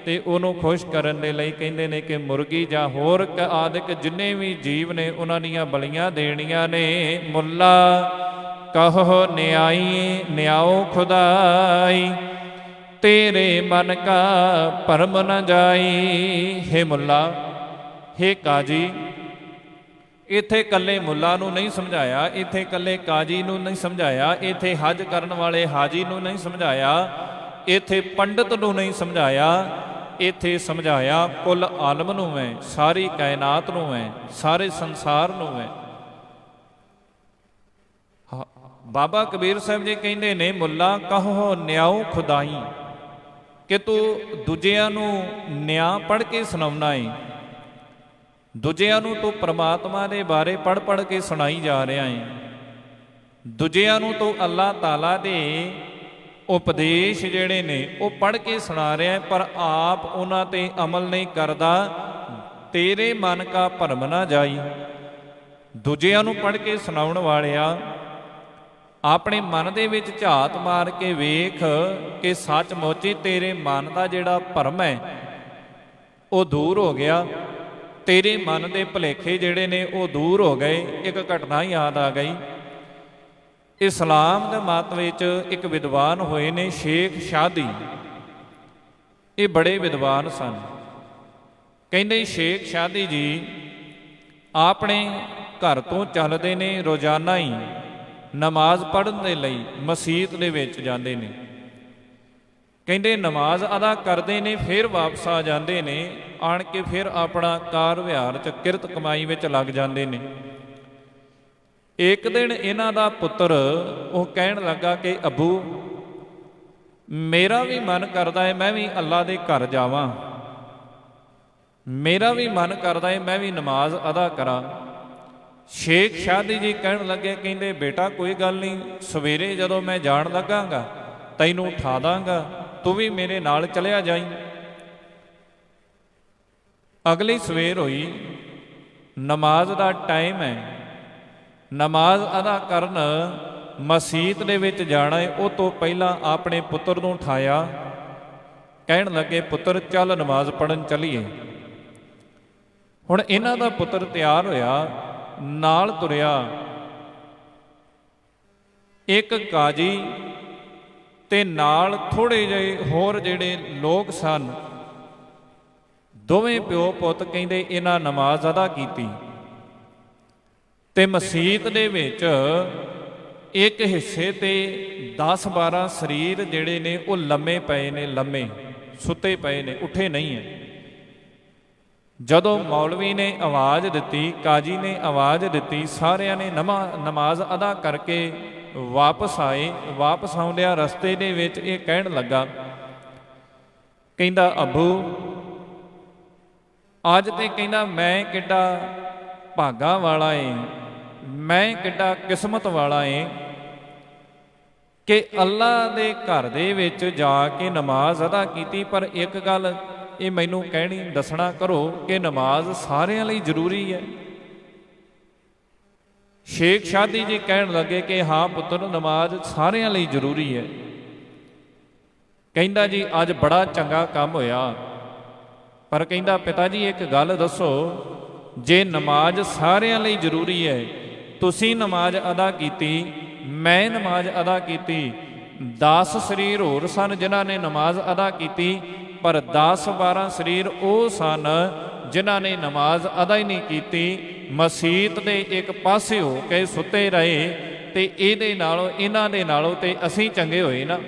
ਤੇ ਉਹਨੂੰ ਖੁਸ਼ ਕਰਨ ਦੇ ਲਈ ਕਹਿੰਦੇ ਨੇ ਕਿ ਮੁਰਗੀ ਜਾਂ ਹੋਰ ਆਦਿਕ ਜਿੰਨੇ ਵੀ ਜੀਵ ਨੇ ਉਹਨਾਂ ਦੀਆਂ ਬਲੀਆਂ ਦੇਣੀਆਂ ਨੇ। ਮੁੱਲਾ ਕਹੋ ਨਿਆਈ ਨਿਆਓ ਖੁਦਾਈ, ਤੇਰੇ ਮਨ ਕਾ ਭਰਮ ਨ ਜਾਈ। ਹੇ ਮੁੱਲਾ, ਹੇ ਕਾਜੀ, ਇੱਥੇ ਕੱਲੇ ਮੁੱਲਾ ਨੂੰ ਨਹੀਂ ਸਮਝਾਇਆ, ਇੱਥੇ ਕੱਲੇ ਕਾਜੀ ਨੂੰ ਨਹੀਂ ਸਮਝਾਇਆ, ਇੱਥੇ ਹਜ ਕਰਨ ਵਾਲੇ ਹਾਜੀ ਨੂੰ ਨਹੀਂ ਸਮਝਾਇਆ, ਇੱਥੇ ਪੰਡਤ ਨੂੰ ਨਹੀਂ ਸਮਝਾਇਆ, ਇੱਥੇ ਸਮਝਾਇਆ ਕੁੱਲ ਆਲਮ ਨੂੰ ਹੈ, ਸਾਰੀ ਕਾਇਨਾਤ ਨੂੰ ਹੈ, ਸਾਰੇ ਸੰਸਾਰ ਨੂੰ ਹੈ। ਬਾਬਾ ਕਬੀਰ ਸਾਹਿਬ ਜੀ ਕਹਿੰਦੇ ਨੇ, ਮੁੱਲਾ ਕਹੋ ਨਿਆਓ ਖੁਦਾਈ, ਕਿ ਤੂੰ ਦੂਜਿਆਂ ਨੂੰ ਨਿਆਂ ਪੜ੍ਹ ਕੇ ਸੁਣਾਉਣਾ ਏ, ਦੂਜਿਆਂ ਨੂੰ ਤੂੰ ਪ੍ਰਮਾਤਮਾ ਦੇ ਬਾਰੇ ਪੜ੍ਹ ਕੇ ਸੁਣਾਈ ਜਾ ਰਿਹਾ ਏ, ਦੂਜਿਆਂ ਨੂੰ ਤੂੰ ਅੱਲਾਹ ਤਾਲਾ ਦੇ ਉਪਦੇਸ਼ ਜਿਹੜੇ ਨੇ ਉਹ ਪੜ੍ਹ ਕੇ ਸੁਣਾ ਰਿਹਾ, ਪਰ ਆਪ ਉਹਨਾਂ ਤੇ ਅਮਲ ਨਹੀਂ ਕਰਦਾ। ਤੇਰੇ ਮਨ ਕਾ ਭਰਮ ਨਾ ਜਾਈ। ਦੂਜਿਆਂ ਨੂੰ ਪੜ੍ਹ ਕੇ ਸੁਣਾਉਣ ਵਾਲਿਆ, ਆਪਣੇ ਮਨ ਦੇ ਵਿੱਚ ਝਾਤ ਮਾਰ ਕੇ ਵੇਖ ਕਿ ਸੱਚਮੁੱਚ ਹੀ ਤੇਰੇ ਮਨ ਦਾ ਜਿਹੜਾ ਭਰਮ ਹੈ ਉਹ ਦੂਰ ਹੋ ਗਿਆ, ਤੇਰੇ ਮਨ ਦੇ ਭੁਲੇਖੇ ਜਿਹੜੇ ਨੇ ਉਹ ਦੂਰ ਹੋ ਗਏ। ਇੱਕ ਘਟਨਾ ਯਾਦ ਆ ਗਈ। ਇਸਲਾਮ ਦੇ ਮਤ ਵਿੱਚ ਇੱਕ ਵਿਦਵਾਨ ਹੋਏ ਨੇ ਸ਼ੇਖ ਸ਼ਾਦੀ। ਇਹ ਬੜੇ ਵਿਦਵਾਨ ਸਨ। ਕਹਿੰਦੇ ਸ਼ੇਖ ਸ਼ਾਦੀ ਜੀ ਆਪਣੇ ਘਰ ਤੋਂ ਚੱਲਦੇ ਨੇ, ਰੋਜ਼ਾਨਾ ਹੀ ਨਮਾਜ਼ ਪੜ੍ਹਨ ਦੇ ਲਈ ਮਸਜਿਦ ਦੇ ਵਿੱਚ ਜਾਂਦੇ ਨੇ। ਕਹਿੰਦੇ ਨਮਾਜ਼ ਅਦਾ ਕਰਦੇ ਨੇ, ਫਿਰ ਵਾਪਸ ਆ ਜਾਂਦੇ ਨੇ, ਆਣ ਕੇ ਫਿਰ ਆਪਣਾ ਕਾਰ ਵਿਹਾਰ ਚ ਕਿਰਤ ਕਮਾਈ ਵਿੱਚ ਲੱਗ ਜਾਂਦੇ ਨੇ। ਇੱਕ ਦਿਨ ਇਹਨਾਂ ਦਾ ਪੁੱਤਰ ਉਹ ਕਹਿਣ ਲੱਗਾ ਕਿ ਅੱਬੂ, ਮੇਰਾ ਵੀ ਮਨ ਕਰਦਾ ਹੈ ਮੈਂ ਵੀ ਅੱਲਾ ਦੇ ਘਰ ਜਾਵਾਂ, ਮੇਰਾ ਵੀ ਮਨ ਕਰਦਾ ਹੈ ਮੈਂ ਵੀ ਨਮਾਜ਼ ਅਦਾ ਕਰਾਂ। ਸ਼ੇਖ ਸ਼ਾਦੀ ਜੀ ਕਹਿਣ ਲੱਗੇ, ਕਹਿੰਦੇ ਬੇਟਾ ਕੋਈ ਗੱਲ ਨਹੀਂ, ਸਵੇਰੇ ਜਦੋਂ ਮੈਂ ਜਾਣ ਲੱਗਾਂਗਾ ਤੈਨੂੰ ਉਠਾ ਦਾਂਗਾ, ਤੂੰ ਵੀ ਮੇਰੇ ਨਾਲ ਚਲਿਆ ਜਾਈਂ। ਅਗਲੀ ਸਵੇਰ ਹੋਈ, ਨਮਾਜ਼ ਦਾ ਟਾਈਮ ਹੈ, ਨਮਾਜ਼ ਅਦਾ ਕਰਨ ਮਸਜਿਦ ਦੇ ਵਿੱਚ ਜਾਣਾ ਹੈ। ਉਹ ਤੋਂ ਪਹਿਲਾਂ ਆਪਣੇ ਪੁੱਤਰ ਨੂੰ ਉਠਾਇਆ, ਕਹਿਣ ਲੱਗੇ ਪੁੱਤਰ ਚੱਲ ਨਮਾਜ਼ ਪੜ੍ਹਨ ਚੱਲੀਏ। ਹੁਣ ਇਹਨਾਂ ਦਾ ਪੁੱਤਰ ਤਿਆਰ ਹੋਇਆ, ਨਾਲ ਤੁਰਿਆ। ਇੱਕ ਕਾਜੀ ਤੇ ਨਾਲ ਥੋੜੇ ਜਿਹੇ ਹੋਰ ਜਿਹੜੇ ਲੋਕ ਸਨ, ਦੋਵੇਂ ਪਿਓ ਪੁੱਤ ਕਹਿੰਦੇ ਇਹਨਾਂ ਨਮਾਜ਼ ਅਦਾ ਕੀਤੀ। ਤੇ ਮਸਜਿਦ ਦੇ ਵਿੱਚ ਇੱਕ ਹਿੱਸੇ ਤੇ 10-12 ਸਰੀਰ ਜਿਹੜੇ ਨੇ ਉਹ ਲੰਮੇ ਪਏ ਨੇ, ਲੰਮੇ ਸੁੱਤੇ ਪਏ ਨੇ, ਉੱਠੇ ਨਹੀਂ ਹੈ। ਜਦੋਂ ਮੌਲਵੀ ਨੇ ਆਵਾਜ਼ ਦਿੱਤੀ, ਕਾਜੀ ਨੇ ਆਵਾਜ਼ ਦਿੱਤੀ, ਸਾਰਿਆਂ ਨੇ ਨਮਾਜ਼ ਅਦਾ ਕਰਕੇ ਵਾਪਸ ਆਏ। ਵਾਪਸ ਆਉਂਦਿਆਂ ਰਸਤੇ ਦੇ ਵਿੱਚ ਇਹ ਕਹਿਣ ਲੱਗਾ, ਕਹਿੰਦਾ ਅੱਬੂ ਅੱਜ ਤੇ ਕਹਿੰਦਾ ਮੈਂ ਕਿੱਡਾ ਭਾਗਾ ਵਾਲਾ ਏ, ਮੈਂ ਕਿੱਡਾ ਕਿਸਮਤ ਵਾਲਾ ਏ ਕਿ ਅੱਲਾ ਦੇ ਘਰ ਦੇ ਵਿੱਚ ਜਾ ਕੇ ਨਮਾਜ਼ ਅਦਾ ਕੀਤੀ। ਪਰ ਇੱਕ ਗੱਲ ਇਹ ਮੈਨੂੰ ਕਹਿਣੀ ਦੱਸਣਾ ਕਰੋ ਕਿ ਨਮਾਜ਼ ਸਾਰਿਆਂ ਲਈ ਜ਼ਰੂਰੀ ਹੈ। ਸ਼ੇਖ ਸ਼ਾਦੀ ਜੀ ਕਹਿਣ ਲੱਗੇ ਕਿ ਹਾਂ ਪੁੱਤਰ, ਨਮਾਜ਼ ਸਾਰਿਆਂ ਲਈ ਜ਼ਰੂਰੀ ਹੈ। ਕਹਿੰਦਾ ਜੀ ਅੱਜ ਬੜਾ ਚੰਗਾ ਕੰਮ ਹੋਇਆ, ਪਰ ਕਹਿੰਦਾ ਪਿਤਾ ਜੀ ਇੱਕ ਗੱਲ ਦੱਸੋ, ਜੇ ਨਮਾਜ਼ ਸਾਰਿਆਂ ਲਈ ਜ਼ਰੂਰੀ ਹੈ, ਤੁਸੀਂ ਨਮਾਜ਼ ਅਦਾ ਕੀਤੀ, ਮੈਂ ਨਮਾਜ਼ ਅਦਾ ਕੀਤੀ, 10 ਸਰੀਰ ਹੋਰ ਸਨ ਜਿਨ੍ਹਾਂ ਨੇ ਨਮਾਜ਼ ਅਦਾ ਕੀਤੀ, ਪਰ 10-12 ਸਰੀਰ ਉਹ ਸਨ ਜਿਨ੍ਹਾਂ ਨੇ ਨਮਾਜ਼ ਅਦਾ ਹੀ ਨਹੀਂ ਕੀਤੀ, ਮਸਜਿਦ ਦੇ ਇੱਕ ਪਾਸੇ ਹੋ ਕੇ ਸੁੱਤੇ ਰਹੇ। ਤੇ ਇਹਦੇ ਨਾਲੋਂ ਇਹਨਾਂ ਦੇ ਨਾਲੋਂ ਤੇ ਅਸੀਂ ਚੰਗੇ ਹੋਏ ਨਾ।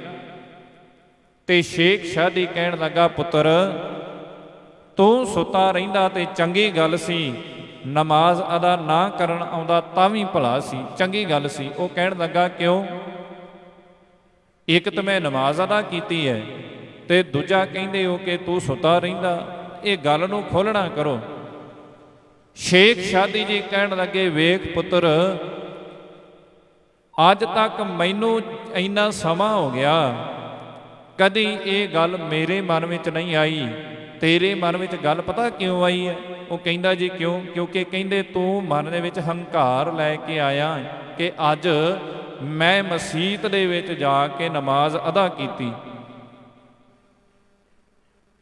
ਤੇ ਸ਼ੇਖ ਸ਼ਾਦੀ ਕਹਿਣ ਲੱਗਾ, ਪੁੱਤਰ ਤੂੰ ਸੁੱਤਾ ਰਹਿੰਦਾ ਤੇ ਚੰਗੀ ਗੱਲ ਸੀ, ਨਮਾਜ਼ ਅਦਾ ਨਾ ਕਰਨ ਆਉਂਦਾ ਤਾਂ ਵੀ ਭਲਾ ਸੀ, ਚੰਗੀ ਗੱਲ ਸੀ। ਉਹ ਕਹਿਣ ਲੱਗਾ ਕਿਉਂ? ਇੱਕ ਤਾਂ ਮੈਂ ਨਮਾਜ਼ ਅਦਾ ਕੀਤੀ ਹੈ ਤੇ ਦੂਜਾ ਕਹਿੰਦੇ ਹੋ ਕਿ ਤੂੰ ਸੁੱਤਾ ਰਹਿੰਦਾ, ਇਹ ਗੱਲ ਨੂੰ ਖੋਲ੍ਹਣਾ ਕਰੋ। ਸ਼ੇਖ ਸ਼ਾਦੀ ਜੀ ਕਹਿਣ ਲੱਗੇ, ਵੇਖ ਪੁੱਤਰ, ਅੱਜ ਤੱਕ ਮੈਨੂੰ ਇੰਨਾ ਸਮਾਂ ਹੋ ਗਿਆ, ਕਦੀ ਇਹ ਗੱਲ ਮੇਰੇ ਮਨ ਵਿੱਚ ਨਹੀਂ ਆਈ। ਤੇਰੇ ਮਨ ਵਿੱਚ ਗੱਲ ਪਤਾ ਕਿਉਂ ਆਈ ਹੈ? ਉਹ ਕਹਿੰਦਾ ਜੀ ਕਿਉਂ? ਕਿਉਂਕਿ ਕਹਿੰਦੇ ਤੂੰ ਮਨ ਦੇ ਵਿੱਚ ਹੰਕਾਰ ਲੈ ਕੇ ਆਇਆ ਕਿ ਅੱਜ ਮੈਂ ਮਸੀਤ ਦੇ ਵਿੱਚ ਜਾ ਕੇ ਨਮਾਜ਼ ਅਦਾ ਕੀਤੀ,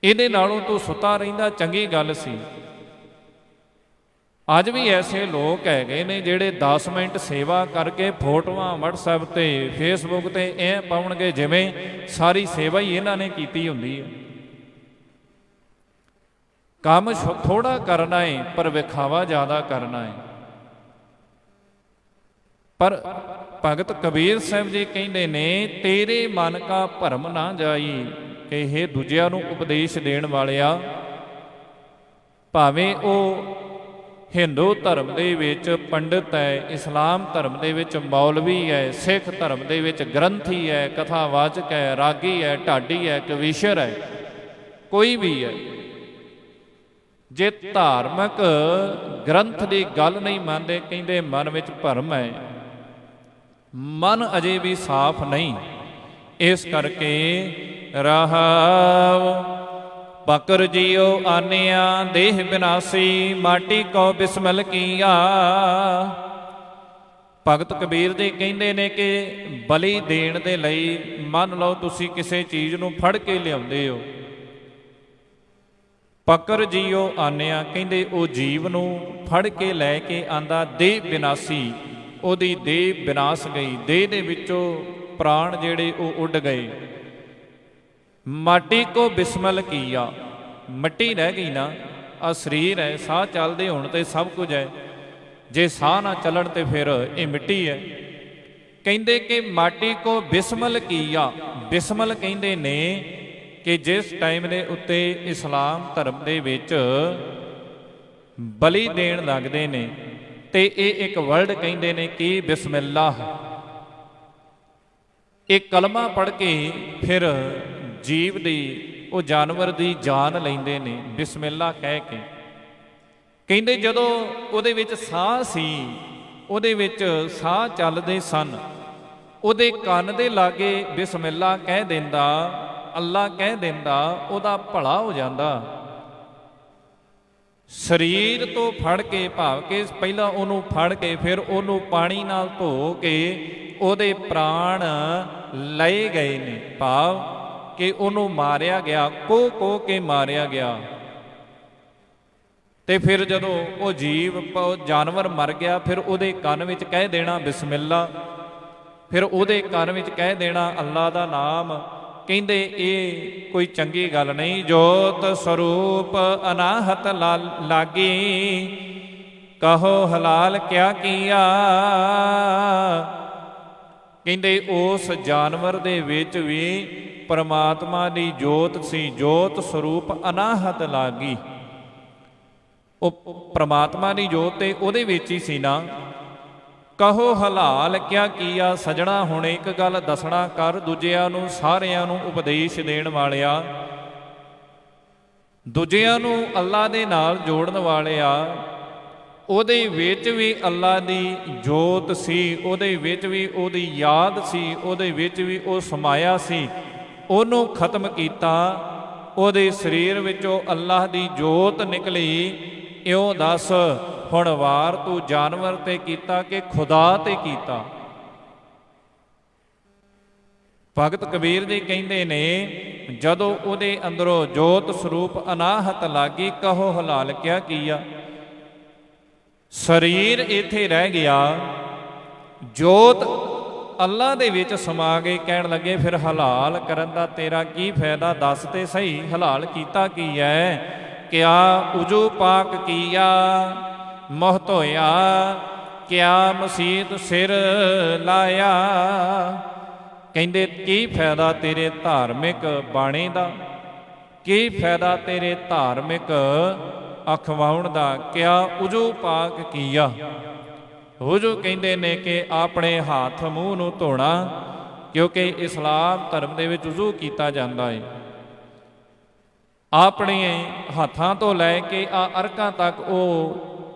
ਇਹਦੇ ਨਾਲੋਂ ਤੂੰ ਸੁੱਤਾ ਰਹਿੰਦਾ ਚੰਗੀ ਗੱਲ ਸੀ। ਅੱਜ ਵੀ ਐਸੇ ਲੋਕ ਹੈਗੇ ਨੇ ਜਿਹੜੇ 10 ਮਿੰਟ ਸੇਵਾ ਕਰਕੇ ਫੋਟੋਆਂ WhatsApp ਤੇ Facebook ਤੇ ਇਹ ਪਾਉਣਗੇ ਜਿਵੇਂ ਸਾਰੀ ਸੇਵਾ ਹੀ ਇਹਨਾਂ ਨੇ ਕੀਤੀ ਹੁੰਦੀ ਹੈ। ਕੰਮ ਥੋੜਾ ਕਰਨਾ ਹੈ ਪਰ ਵਿਖਾਵਾ ਜ਼ਿਆਦਾ ਕਰਨਾ ਹੈ। ਪਰ ਭਗਤ ਕਬੀਰ ਸਾਹਿਬ ਜੀ ਕਹਿੰਦੇ ਨੇ ਤੇਰੇ ਮਨ ਕਾ ਭਰਮ ਨਾ ਜਾਈ, ਕਿ ਇਹ ਦੂਜਿਆਂ ਨੂੰ ਉਪਦੇਸ਼ ਦੇਣ ਵਾਲਿਆ, ਭਾਵੇਂ ਉਹ ਹਿੰਦੂ ਧਰਮ ਦੇ ਵਿੱਚ ਪੰਡਿਤ ਹੈ, ਇਸਲਾਮ ਧਰਮ ਦੇ ਵਿੱਚ ਮੌਲਵੀ ਹੈ, ਸਿੱਖ ਧਰਮ ਦੇ ਵਿੱਚ ਗ੍ਰੰਥੀ ਹੈ, ਕਥਾਵਾਚਕ ਹੈ, ਰਾਗੀ ਹੈ, ਢਾਡੀ ਹੈ, ਕਵੀਸ਼ਰ ਹੈ, ਕੋਈ ਵੀ ਹੈ, ਜੇ ਧਾਰਮਿਕ ਗ੍ਰੰਥ ਦੀ ਗੱਲ ਨਹੀਂ ਮੰਨਦੇ, ਕਹਿੰਦੇ ਮਨ ਵਿੱਚ ਭਰਮ ਹੈ, ਮਨ ਅਜੇ ਵੀ ਸਾਫ਼ ਨਹੀਂ। ਇਸ ਕਰਕੇ ਰਹਾਉ ਬਕਰ ਜੀਓ ਆਨਿਆ ਦੇਹ ਬਿਨਾਸੀ, ਮਾਟੀ ਕੋ ਬਿਸਮਲ ਕੀਆ। ਭਗਤ ਕਬੀਰ ਜੀ ਕਹਿੰਦੇ ਨੇ ਕਿ ਬਲੀ ਦੇਣ ਦੇ ਲਈ, ਮੰਨ ਲਓ ਤੁਸੀਂ ਕਿਸੇ ਚੀਜ਼ ਨੂੰ ਫੜ ਕੇ ਲਿਆਉਂਦੇ ਹੋ, ਪਕਰ ਜੀਓ ਆਨਿਆ, ਕਹਿੰਦੇ ਉਹ ਜੀਵ ਨੂੰ ਫੜ ਕੇ ਲੈ ਕੇ ਆਂਦਾ ਦੇਹ ਬਿਨਾਸੀ, ਉਹਦੀ ਦੇਹ ਬਿਨਾਸ ਗਈ, ਦੇਹ ਦੇ ਵਿੱਚੋਂ ਪ੍ਰਾਣ ਜਿਹੜੇ ਉਹ ਉੱਡ ਗਏ। ਮਾਟੀ ਕੋ ਬਿਸਮਲ ਕੀਆ, ਮਿੱਟੀ ਰਹਿ ਗਈ ਨਾ, ਆ ਸਰੀਰ ਹੈ, ਸਾਹ ਚੱਲਦੇ ਹੋਣ ਤੇ ਸਭ ਕੁਝ ਹੈ, ਜੇ ਸਾਹ ਨਾ ਚੱਲਣ ਤੇ ਫਿਰ ਇਹ ਮਿੱਟੀ ਹੈ। ਕਹਿੰਦੇ ਕਿ ਮਾਟੀ ਕੋ ਬਿਸਮਲ ਕੀਆ, ਬਿਸਮਲ ਕਹਿੰਦੇ ਨੇ ਕਿ ਜਿਸ ਟਾਈਮ ਦੇ ਉੱਤੇ ਇਸਲਾਮ ਧਰਮ ਦੇ ਵਿੱਚ ਬਲੀ ਦੇਣ ਲੱਗਦੇ ਨੇ ਤੇ ਇਹ ਇੱਕ ਵਰਡ ਕਹਿੰਦੇ ਨੇ ਕਿ ਬਿਸਮਿਲ੍ਲਾਹ, ਇਹ ਕਲਮਾ ਪੜ੍ਹ ਕੇ ਫਿਰ ਜੀਵ ਦੀ, ਉਹ ਜਾਨਵਰ ਦੀ ਜਾਨ ਲੈਂਦੇ ਨੇ ਬਿਸਮਿਲ੍ਲਾ ਕਹਿ ਕੇ। ਕਹਿੰਦੇ ਜਦੋਂ ਉਹਦੇ ਵਿੱਚ ਸਾਹ ਸੀ, ਉਹਦੇ ਵਿੱਚ ਸਾਹ ਚੱਲਦੇ ਸਨ, ਉਹਦੇ ਕੰਨ ਦੇ ਲਾਗੇ ਬਿਸਮਿਲ੍ਲਾ ਕਹਿ ਦਿੰਦਾ, ਅੱਲਾ ਕਹਿ ਦਿੰਦਾ, ਉਹਦਾ ਭਲਾ ਹੋ ਜਾਂਦਾ। ਸਰੀਰ ਤੋਂ ਫੜ ਕੇ, ਭਾਵ ਕਿ ਪਹਿਲਾਂ ਉਹਨੂੰ ਫੜ ਕੇ ਫਿਰ ਉਹਨੂੰ ਪਾਣੀ ਨਾਲ ਧੋ ਕੇ ਉਹਦੇ ਪ੍ਰਾਣ ਲਏ ਗਏ ਨੇ, ਭਾਵ ਕਿ ਉਹਨੂੰ ਮਾਰਿਆ ਗਿਆ, ਕੋਹ ਕੇ ਮਾਰਿਆ ਗਿਆ। ਤੇ ਫਿਰ ਜਦੋਂ ਉਹ ਜੀਵ, ਜਾਨਵਰ ਮਰ ਗਿਆ, ਫਿਰ ਉਹਦੇ ਕੰਨ ਵਿੱਚ ਕਹਿ ਦੇਣਾ ਬਿਸਮਿਲ੍ਲਾ, ਫਿਰ ਉਹਦੇ ਕੰਨ ਵਿੱਚ ਕਹਿ ਦੇਣਾ ਅੱਲਾ ਦਾ ਨਾਮ। ਕਹਿੰਦੇ ਇਹ ਕੋਈ ਚੰਗੀ ਗੱਲ ਨਹੀਂ। ਜੋਤ ਸਰੂਪ ਅਨਾਹਤ ਲਾਗੀ, ਕਹੋ ਹਲਾਲ ਕਿਆ ਕੀਆ। ਕਹਿੰਦੇ ਉਸ ਜਾਨਵਰ ਦੇ ਵਿੱਚ ਵੀ ਪਰਮਾਤਮਾ ਦੀ ਜੋਤ ਸੀ, ਜੋਤ ਸਰੂਪ ਅਨਾਹਤ ਲਾਗੀ, ਉਹ ਪਰਮਾਤਮਾ ਦੀ ਜੋਤ ਤੇ ਉਹਦੇ ਵਿੱਚ ਹੀ ਸੀ ਨਾ। ਕਹੋ ਹਲਾਲ ਕਿਆ ਕੀਆ, ਸਜਣਾ ਹੁਣ ਇੱਕ ਗੱਲ ਦੱਸਣਾ ਕਰ ਦੂਜਿਆਂ ਨੂੰ, ਸਾਰਿਆਂ ਨੂੰ ਉਪਦੇਸ਼ ਦੇਣ ਵਾਲਿਆ, ਦੂਜਿਆਂ ਨੂੰ ਅੱਲਾ ਦੇ ਨਾਲ ਜੋੜਨ ਵਾਲਿਆ। ਉਹਦੇ ਵਿੱਚ ਵੀ ਅੱਲਾ ਦੀ ਜੋਤ ਸੀ, ਉਹਦੇ ਵਿੱਚ ਵੀ ਉਹਦੀ ਯਾਦ ਸੀ, ਉਹਦੇ ਵਿੱਚ ਵੀ ਉਹ ਸਮਾਇਆ ਸੀ, ਉਹਨੂੰ ਖਤਮ ਕੀਤਾ। ਉਹਦੇ ਸਰੀਰ ਵਿੱਚੋਂ ਅੱਲਾਹ ਦੀ ਜੋਤ ਨਿਕਲੀ। ਇਉਂ ਦੱਸ ਹੁਣ ਵਾਰ ਤੂੰ ਜਾਨਵਰ ਤੇ ਕੀਤਾ ਕਿ ਖੁਦਾ ਤੇ ਕੀਤਾ? ਭਗਤ ਕਬੀਰ ਜੀ ਕਹਿੰਦੇ ਨੇ ਜਦੋਂ ਉਹਦੇ ਅੰਦਰੋਂ ਜੋਤ ਸਰੂਪ ਅਨਾਹਤ ਲਾਗੀ, ਕਹੋ ਹਲਾਲ ਕਿਆ ਕੀਆ। ਸਰੀਰ ਇੱਥੇ ਰਹਿ ਗਿਆ, ਜੋਤ ਅੱਲਾ ਦੇ ਵਿੱਚ ਸਮਾ ਗਈ। ਕਹਿਣ ਲੱਗੇ ਫਿਰ ਹਲਾਲ ਕਰਨ ਦਾ ਤੇਰਾ ਕੀ ਫਾਇਦਾ, ਦੱਸ ਤੇ ਸਹੀ ਹਲਾਲ ਕੀਤਾ ਕੀ ਹੈ? ਕਿਆ ਉਜੂ ਪਾਕ ਕੀਆ ਮੋਹ ਧੋਇਆ, ਕਿਆ ਮਸੀਤ ਸਿਰ ਲਾਇਆ। ਕਹਿੰਦੇ ਕੀ ਫਾਇਦਾ ਤੇਰੇ ਧਾਰਮਿਕ ਬਾਣੇ ਦਾ, ਕੀ ਫਾਇਦਾ ਤੇਰੇ ਧਾਰਮਿਕ ਅਖਵਾਉਣ ਦਾ? ਕਿਆ ਉਜੂ ਪਾਕ ਕੀਆ। ਉਜੂ ਕਹਿੰਦੇ ਨੇ ਕਿ ਆਪਣੇ ਹੱਥ ਮੂੰਹ ਨੂੰ ਧੋਣਾ, ਕਿਉਂਕਿ ਇਸਲਾਮ ਧਰਮ ਦੇ ਵਿੱਚ ਉਜੂ ਕੀਤਾ ਜਾਂਦਾ ਹੈ। ਆਪਣੇ ਹੱਥਾਂ ਤੋਂ ਲੈ ਕੇ ਅਰਕਾਂ ਤੱਕ ਉਹ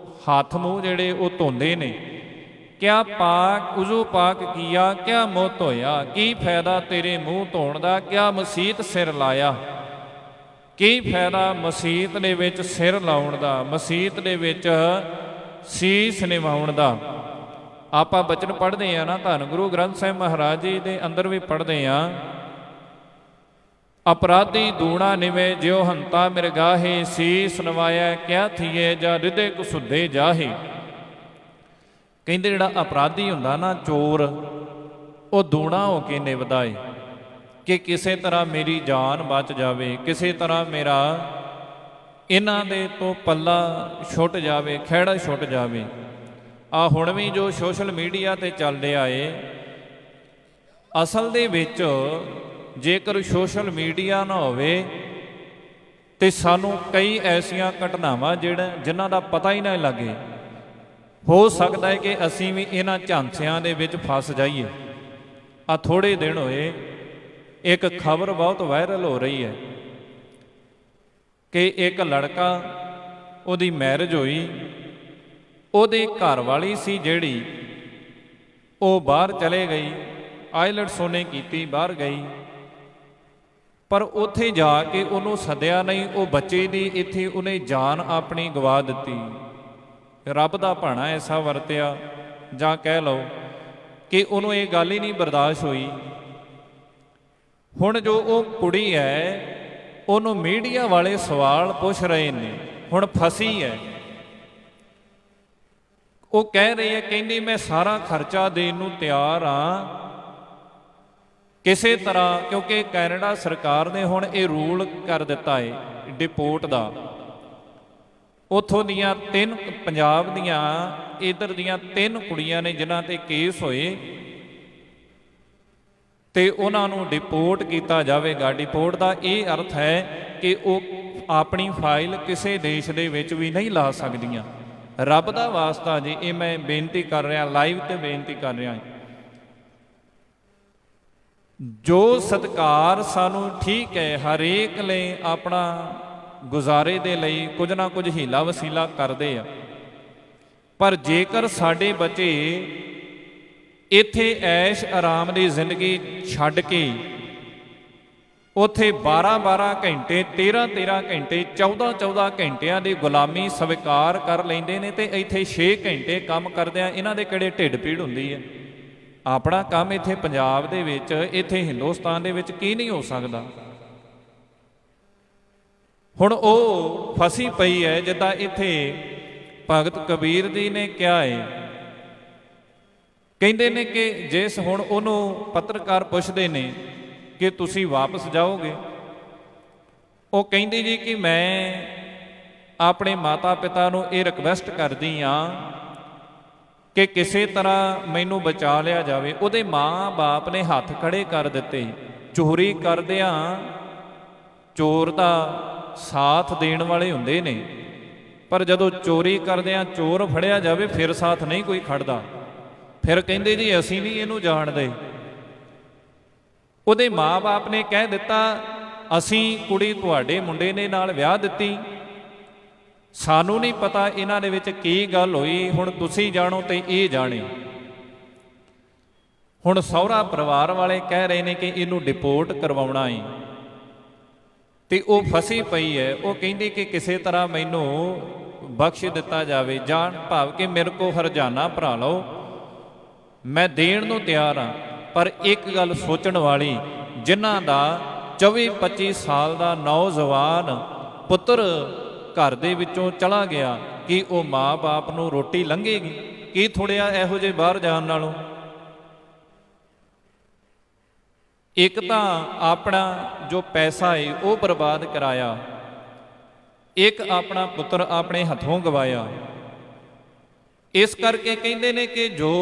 ਹੱਥ ਮੂੰਹ ਜਿਹੜੇ ਉਹ ਧੋਂਦੇ ਨੇ। ਕਿਆ ਪਾਕ ਉਜ਼ੂ ਪਾਕ ਕੀਆ, ਕਿਆ ਮੂੰਹ ਧੋਇਆ। ਕੀ ਫਾਇਦਾ ਤੇਰੇ ਮੂੰਹ ਧੋਣ ਦਾ, ਕਿਆ ਮਸੀਤ ਸਿਰ ਲਾਇਆ। ਕੀ ਫਾਇਦਾ ਮਸੀਤ ਦੇ ਵਿੱਚ ਸਿਰ ਲਾਉਣ ਦਾ, ਮਸੀਤ ਦੇ ਵਿੱਚ ਸੀਸ ਨਿਵਾਉਣ ਦਾ। ਆਪਾਂ ਬਚਨ ਪੜ੍ਹਦੇ ਆ ਨਾ, ਧੰਨ ਗੁਰੂ ਗ੍ਰੰਥ ਸਾਹਿਬ ਮਹਾਰਾਜ ਜੀ ਦੇ ਅੰਦਰ ਵੀ ਪੜ੍ਹਦੇ ਆ, ਅਪਰਾਧੀ ਦੂਣਾ ਨਿਵੇ ਜਿਉ ਹੰਤਾ ਮਿਰਗਾਹੇ, ਸੀਸ ਨਵਾਇਆ ਕਿਆ ਥੀਏ ਜਾਂ ਰਿਦੇ ਕੁਸੁੱਦੇ ਜਾਹੇ। ਕਹਿੰਦੇ ਜਿਹੜਾ ਅਪਰਾਧੀ ਹੁੰਦਾ ਨਾ, ਚੋਰ, ਉਹ ਦੂਣਾ ਹੋ ਕੇ ਨਿਭਦਾ ਏ ਕਿ ਕਿਸੇ ਤਰ੍ਹਾਂ ਮੇਰੀ ਜਾਨ ਬਚ ਜਾਵੇ, ਕਿਸੇ ਤਰ੍ਹਾਂ ਮੇਰਾ ਇਹਨਾਂ ਦੇ ਤੋਂ ਪੱਲਾ ਛੁੱਟ ਜਾਵੇ, ਖਹਿੜਾ ਛੁੱਟ ਜਾਵੇ। ਆ ਹੁਣ ਵੀ ਜੋ ਸੋਸ਼ਲ ਮੀਡੀਆ ਤੇ ਚੱਲ ਰਿਹਾ ਏ, ਅਸਲ ਦੇ ਵਿੱਚ ਜੇਕਰ ਸੋਸ਼ਲ ਮੀਡੀਆ ਨਾ ਹੋਵੇ ਤੇ ਸਾਨੂੰ ਕਈ ਐਸੀਆਂ ਘਟਨਾਵਾਂ ਜਿਨ੍ਹਾਂ ਦਾ ਪਤਾ ਹੀ ਨਾ ਲੱਗੇ। ਹੋ ਸਕਦਾ ਹੈ ਕਿ ਅਸੀਂ ਵੀ ਇਹਨਾਂ ਝਾਂਸਿਆਂ ਦੇ ਵਿੱਚ ਫਸ ਜਾਈਏ। ਆ ਥੋੜ੍ਹੇ ਦਿਨ ਹੋਏ ਇੱਕ ਖਬਰ ਬਹੁਤ ਵਾਇਰਲ ਹੋ ਰਹੀ ਹੈ ਕਿ ਇੱਕ ਲੜਕਾ, ਉਹਦੀ ਮੈਰਿਜ ਹੋਈ, ਉਹਦੀ ਘਰ ਵਾਲੀ ਸੀ ਜਿਹੜੀ, ਉਹ ਬਾਹਰ ਚਲੇ ਗਈ, ਆਈਲੈਟਸ ਉਹਨੇ ਕੀਤੀ, ਬਾਹਰ ਗਈ, ਪਰ ਉੱਥੇ ਜਾ ਕੇ ਉਹਨੂੰ ਸੱਦਿਆ ਨਹੀਂ। ਉਹ ਬੱਚੇ ਦੀ ਇੱਥੇ ਉਹਨੇ ਜਾਨ ਆਪਣੀ ਗਵਾ ਦਿੱਤੀ। ਰੱਬ ਦਾ ਭਾਣਾ ਐਸਾ ਵਰਤਿਆ, ਜਾਂ ਕਹਿ ਲਓ ਕਿ ਉਹਨੂੰ ਇਹ ਗੱਲ ਹੀ ਨਹੀਂ ਬਰਦਾਸ਼ਤ ਹੋਈ। ਹੁਣ ਜੋ ਉਹ ਕੁੜੀ ਹੈ, ਉਹਨੂੰ ਮੀਡੀਆ ਵਾਲੇ ਸਵਾਲ ਪੁੱਛ ਰਹੇ ਨੇ, ਹੁਣ ਫਸੀ ਹੈ। ਉਹ ਕਹਿ ਰਹੀ ਹੈ, ਕਹਿੰਦੀ ਮੈਂ ਸਾਰਾ ਖਰਚਾ ਦੇਣ ਨੂੰ ਤਿਆਰ ਹਾਂ ਕਿਸੇ ਤਰ੍ਹਾਂ, ਕਿਉਂਕਿ ਕੈਨੇਡਾ ਸਰਕਾਰ ਨੇ ਹੁਣ ਇਹ ਰੂਲ ਕਰ ਦਿੱਤਾ ਹੈ ਡਿਪੋਰਟ ਦਾ। ਉੱਥੋਂ ਦੀਆਂ 3 ਪੰਜਾਬ ਦੀਆਂ, ਇੱਧਰ ਦੀਆਂ 3 ਕੁੜੀਆਂ ਨੇ ਜਿਨ੍ਹਾਂ ਤੇ ਕੇਸ ਹੋਏ, ਤੇ ਉਹਨਾਂ ਨੂੰ ਡਿਪੋਰਟ ਕੀਤਾ ਜਾਵੇਗਾ। ਡਿਪੋਰਟ ਦਾ ਇਹ ਅਰਥ ਹੈ ਕਿ ਉਹ ਆਪਣੀ ਫਾਈਲ ਕਿਸੇ ਦੇਸ਼ ਦੇ ਵਿੱਚ ਵੀ ਨਹੀਂ ਲਾ ਸਕਦੀਆਂ। ਰੱਬ ਦਾ ਵਾਸਤਾ ਜੀ, ਇਹ ਮੈਂ ਬੇਨਤੀ ਕਰ ਰਿਹਾ, ਲਾਈਵ ਤੇ ਬੇਨਤੀ ਕਰ ਰਿਹਾ, ਜੋ ਸਤਿਕਾਰ ਸਾਨੂੰ ਠੀਕ ਹੈ, ਹਰੇਕ ਲਈ ਆਪਣਾ ਗੁਜ਼ਾਰੇ ਦੇ ਲਈ ਕੁਝ ਨਾ ਕੁਝ ਹੀਲਾ ਵਸੀਲਾ ਕਰਦੇ ਆ, ਪਰ ਜੇਕਰ ਸਾਡੇ ਬੱਚੇ ਇੱਥੇ ਐਸ਼ ਆਰਾਮ ਦੀ ਜ਼ਿੰਦਗੀ ਛੱਡ ਕੇ ਉੱਥੇ 12-12 ਘੰਟੇ, 13-13 ਘੰਟੇ, 14-14 ਘੰਟਿਆਂ ਦੀ ਗੁਲਾਮੀ ਸਵੀਕਾਰ ਕਰ ਲੈਂਦੇ ਨੇ, ਤੇ ਇੱਥੇ 6 ਘੰਟੇ ਕੰਮ ਕਰਦਿਆਂ ਇਹਨਾਂ ਦੇ ਕਿਹੜੇ ਢਿੱਡ ਪੀੜ ਹੁੰਦੀ ਹੈ। ਆਪਣਾ ਕੰਮ ਇੱਥੇ ਪੰਜਾਬ ਦੇ ਵਿੱਚ, ਇੱਥੇ ਹਿੰਦੁਸਤਾਨ ਦੇ ਵਿੱਚ ਕੀ ਨਹੀਂ ਹੋ ਸਕਦਾ। ਹੁਣ ਉਹ ਫਸੀ ਪਈ ਹੈ, ਜਿੱਦਾਂ ਇੱਥੇ ਭਗਤ ਕਬੀਰ ਜੀ ਨੇ ਕਿਹਾ ਹੈ, ਕਹਿੰਦੇ ਨੇ ਕਿ ਜਿਸ ਹੁਣ ਉਹਨੂੰ ਪੱਤਰਕਾਰ ਪੁੱਛਦੇ ਨੇ ਕਿ ਤੁਸੀਂ ਵਾਪਸ ਜਾਓਗੇ, ਉਹ ਕਹਿੰਦੀ ਜੀ ਕਿ ਮੈਂ ਆਪਣੇ ਮਾਤਾ ਪਿਤਾ ਨੂੰ ਇਹ ਰਿਕਵੈਸਟ ਕਰਦੀ ਹਾਂ ਕਿ ਕਿਸੇ ਤਰ੍ਹਾਂ ਮੈਨੂੰ ਬਚਾ ਲਿਆ ਜਾਵੇ। ਉਹਦੇ ਮਾਂ-ਬਾਪ ਨੇ ਹੱਥ ਖੜੇ ਕਰ ਦਿੱਤੇ। ਚੋਰੀ ਕਰਦਿਆਂ ਚੋਰ ਦਾ ਸਾਥ ਦੇਣ ਵਾਲੇ ਹੁੰਦੇ ਨੇ, ਪਰ ਜਦੋਂ ਚੋਰੀ ਕਰਦਿਆਂ ਚੋਰ ਫੜਿਆ ਜਾਵੇ ਫਿਰ ਸਾਥ ਨਹੀਂ ਕੋਈ ਖੜਦਾ। ਫਿਰ ਕਹਿੰਦੇ ਜੀ ਅਸੀਂ ਨਹੀਂ ਇਹਨੂੰ ਜਾਣਦੇ। ਉਹਦੇ ਮਾਂ-ਬਾਪ ਨੇ ਕਹਿ ਦਿੱਤਾ, ਅਸੀਂ ਕੁੜੀ ਤੁਹਾਡੇ ਮੁੰਡੇ ਨੇ ਨਾਲ ਵਿਆਹ ਦਿੱਤੀ, ਸਾਨੂੰ ਨਹੀਂ ਪਤਾ ਇਹਨਾਂ ਦੇ ਵਿੱਚ ਕੀ ਗੱਲ ਹੋਈ, ਹੁਣ ਤੁਸੀਂ ਜਾਣੋ ਤੇ ਇਹ ਜਾਣੇ। ਹੁਣ ਸਹੁਰਾ ਪਰਿਵਾਰ ਵਾਲੇ ਕਹਿ ਰਹੇ ਨੇ ਕਿ ਇਹਨੂੰ ਡਿਪੋਰਟ ਕਰਵਾਉਣਾ ਹੈ, ਤੇ ਉਹ ਫਸੀ ਪਈ ਹੈ। ਉਹ ਕਹਿੰਦੀ ਕਿ ਕਿਸੇ ਤਰ੍ਹਾਂ ਮੈਨੂੰ ਬਖਸ਼ ਦਿੱਤਾ ਜਾਵੇ, ਜਾਣ ਭਾਵ ਕਿ ਮੇਰੇ ਕੋ ਹਰਜਾਨਾ ਭਰਾ ਲਓ, ਮੈਂ ਦੇਣ ਨੂੰ ਤਿਆਰ ਹਾਂ। ਪਰ ਇੱਕ ਗੱਲ ਸੋਚਣ ਵਾਲੀ, ਜਿਨ੍ਹਾਂ ਦਾ 24-25 ਸਾਲ ਦਾ ਨੌਜਵਾਨ ਪੁੱਤਰ ਘਰ ਦੇ ਵਿੱਚੋਂ ਚਲਾ ਗਿਆ, ਕਿ ਉਹ ਮਾਂ-ਬਾਪ ਨੂੰ ਰੋਟੀ ਲੰਘੇਗੀ? ਕੀ ਥੋੜ੍ਹਿਆ ਇਹੋ ਜਿਹੇ ਬਾਹਰ ਜਾਣ ਨਾਲੋਂ? ਇੱਕ ਤਾਂ ਆਪਣਾ ਜੋ ਪੈਸਾ ਹੈ ਉਹ ਬਰਬਾਦ ਕਰਾਇਆ, ਇੱਕ ਆਪਣਾ ਪੁੱਤਰ ਆਪਣੇ ਹੱਥੋਂ ਗਵਾਇਆ। ਇਸ ਕਰਕੇ ਕਹਿੰਦੇ ਨੇ ਕਿ ਜੋ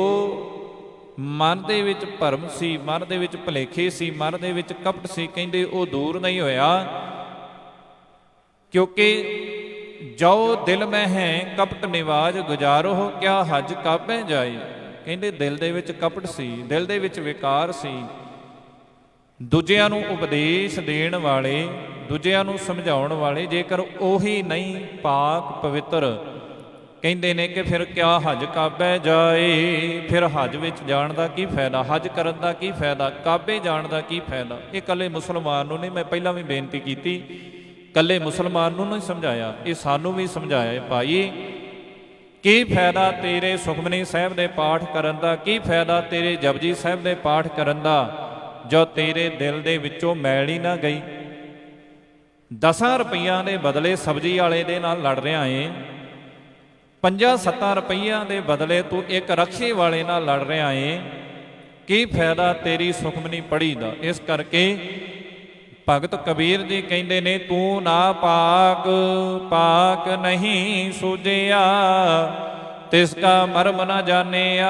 ਮਨ ਦੇ ਵਿੱਚ ਭਰਮ ਸੀ, ਮਨ ਦੇ ਵਿੱਚ ਭੁਲੇਖੇ ਸੀ, ਮਨ ਦੇ ਵਿੱਚ ਕਪਟ ਸੀ, ਕਹਿੰਦੇ ਉਹ ਦੂਰ ਨਹੀਂ ਹੋਇਆ। ਕਿਉਂਕਿ ਜੋ ਦਿਲ ਮੈਂ ਹੈ ਕਪਟ ਨਿਵਾਜ ਗੁਜ਼ਾਰੋ, ਕਿਆ ਹਜ ਕਾਬੇ ਜਾਏ। ਕਹਿੰਦੇ ਦਿਲ ਦੇ ਵਿੱਚ ਕਪਟ ਸੀ, ਦਿਲ ਦੇ ਵਿੱਚ ਵਿਕਾਰ ਸੀ। ਦੂਜਿਆਂ ਨੂੰ ਉਪਦੇਸ਼ ਦੇਣ ਵਾਲੇ, ਦੂਜਿਆਂ ਨੂੰ ਸਮਝਾਉਣ ਵਾਲੇ, ਜੇਕਰ ਉਹੀ ਨਹੀਂ ਪਾਕ ਪਵਿੱਤਰ, ਕਹਿੰਦੇ ਨੇ ਕਿ ਫਿਰ ਕਿਆ ਹਜ ਕਾਬੇ ਜਾਏ, ਫਿਰ ਹਜ ਵਿੱਚ ਜਾਣ ਦਾ ਕੀ ਫਾਇਦਾ, ਹਜ ਕਰਨ ਦਾ ਕੀ ਫਾਇਦਾ, ਕਾਬੇ ਜਾਣ ਦਾ ਕੀ ਫਾਇਦਾ। ਇਹ ਇਕੱਲੇ ਮੁਸਲਮਾਨ ਨੂੰ ਨਹੀਂ, ਮੈਂ ਪਹਿਲਾਂ ਵੀ ਬੇਨਤੀ ਕੀਤੀ, ਇਕੱਲੇ ਮੁਸਲਮਾਨ ਨੂੰ ਨਹੀਂ ਸਮਝਾਇਆ, ਇਹ ਸਾਨੂੰ ਵੀ ਸਮਝਾਇਆ। ਭਾਈ ਕੀ ਫਾਇਦਾ ਤੇਰੇ ਸੁਖਮਨੀ ਸਾਹਿਬ ਦੇ ਪਾਠ ਕਰਨ ਦਾ, ਕੀ ਫਾਇਦਾ ਤੇਰੇ ਜਪਜੀ ਸਾਹਿਬ ਦੇ ਪਾਠ ਕਰਨ ਦਾ, ਜੋ ਤੇਰੇ ਦਿਲ ਦੇ ਵਿੱਚੋਂ ਮੈਲ ਹੀ ਨਾ ਗਈ। 10 ਰੁਪਈਆਂ ਦੇ ਬਦਲੇ ਸਬਜ਼ੀ ਵਾਲੇ ਦੇ ਨਾਲ ਲੜ ਰਿਹਾ ਏ, 5-7 ਰੁਪਈਆਂ ਦੇ ਬਦਲੇ ਤੂੰ ਇੱਕ ਰਕਸ਼ੇ ਵਾਲੇ ਨਾਲ ਲੜ ਰਿਹਾ ਏ, ਕੀ ਫਾਇਦਾ ਤੇਰੀ ਸੁਖਮਨੀ ਪੜ੍ਹੀ ਦਾ। ਇਸ ਕਰਕੇ ਭਗਤ ਕਬੀਰ ਜੀ ਕਹਿੰਦੇ ਨੇ, ਤੂੰ ਨਾ ਪਾਕ ਪਾਕ ਨਹੀਂ ਸੂਝਿਆ, ਤਿਸ ਕਾ ਮਰਮ ਨਾ ਜਾਣਿਆ।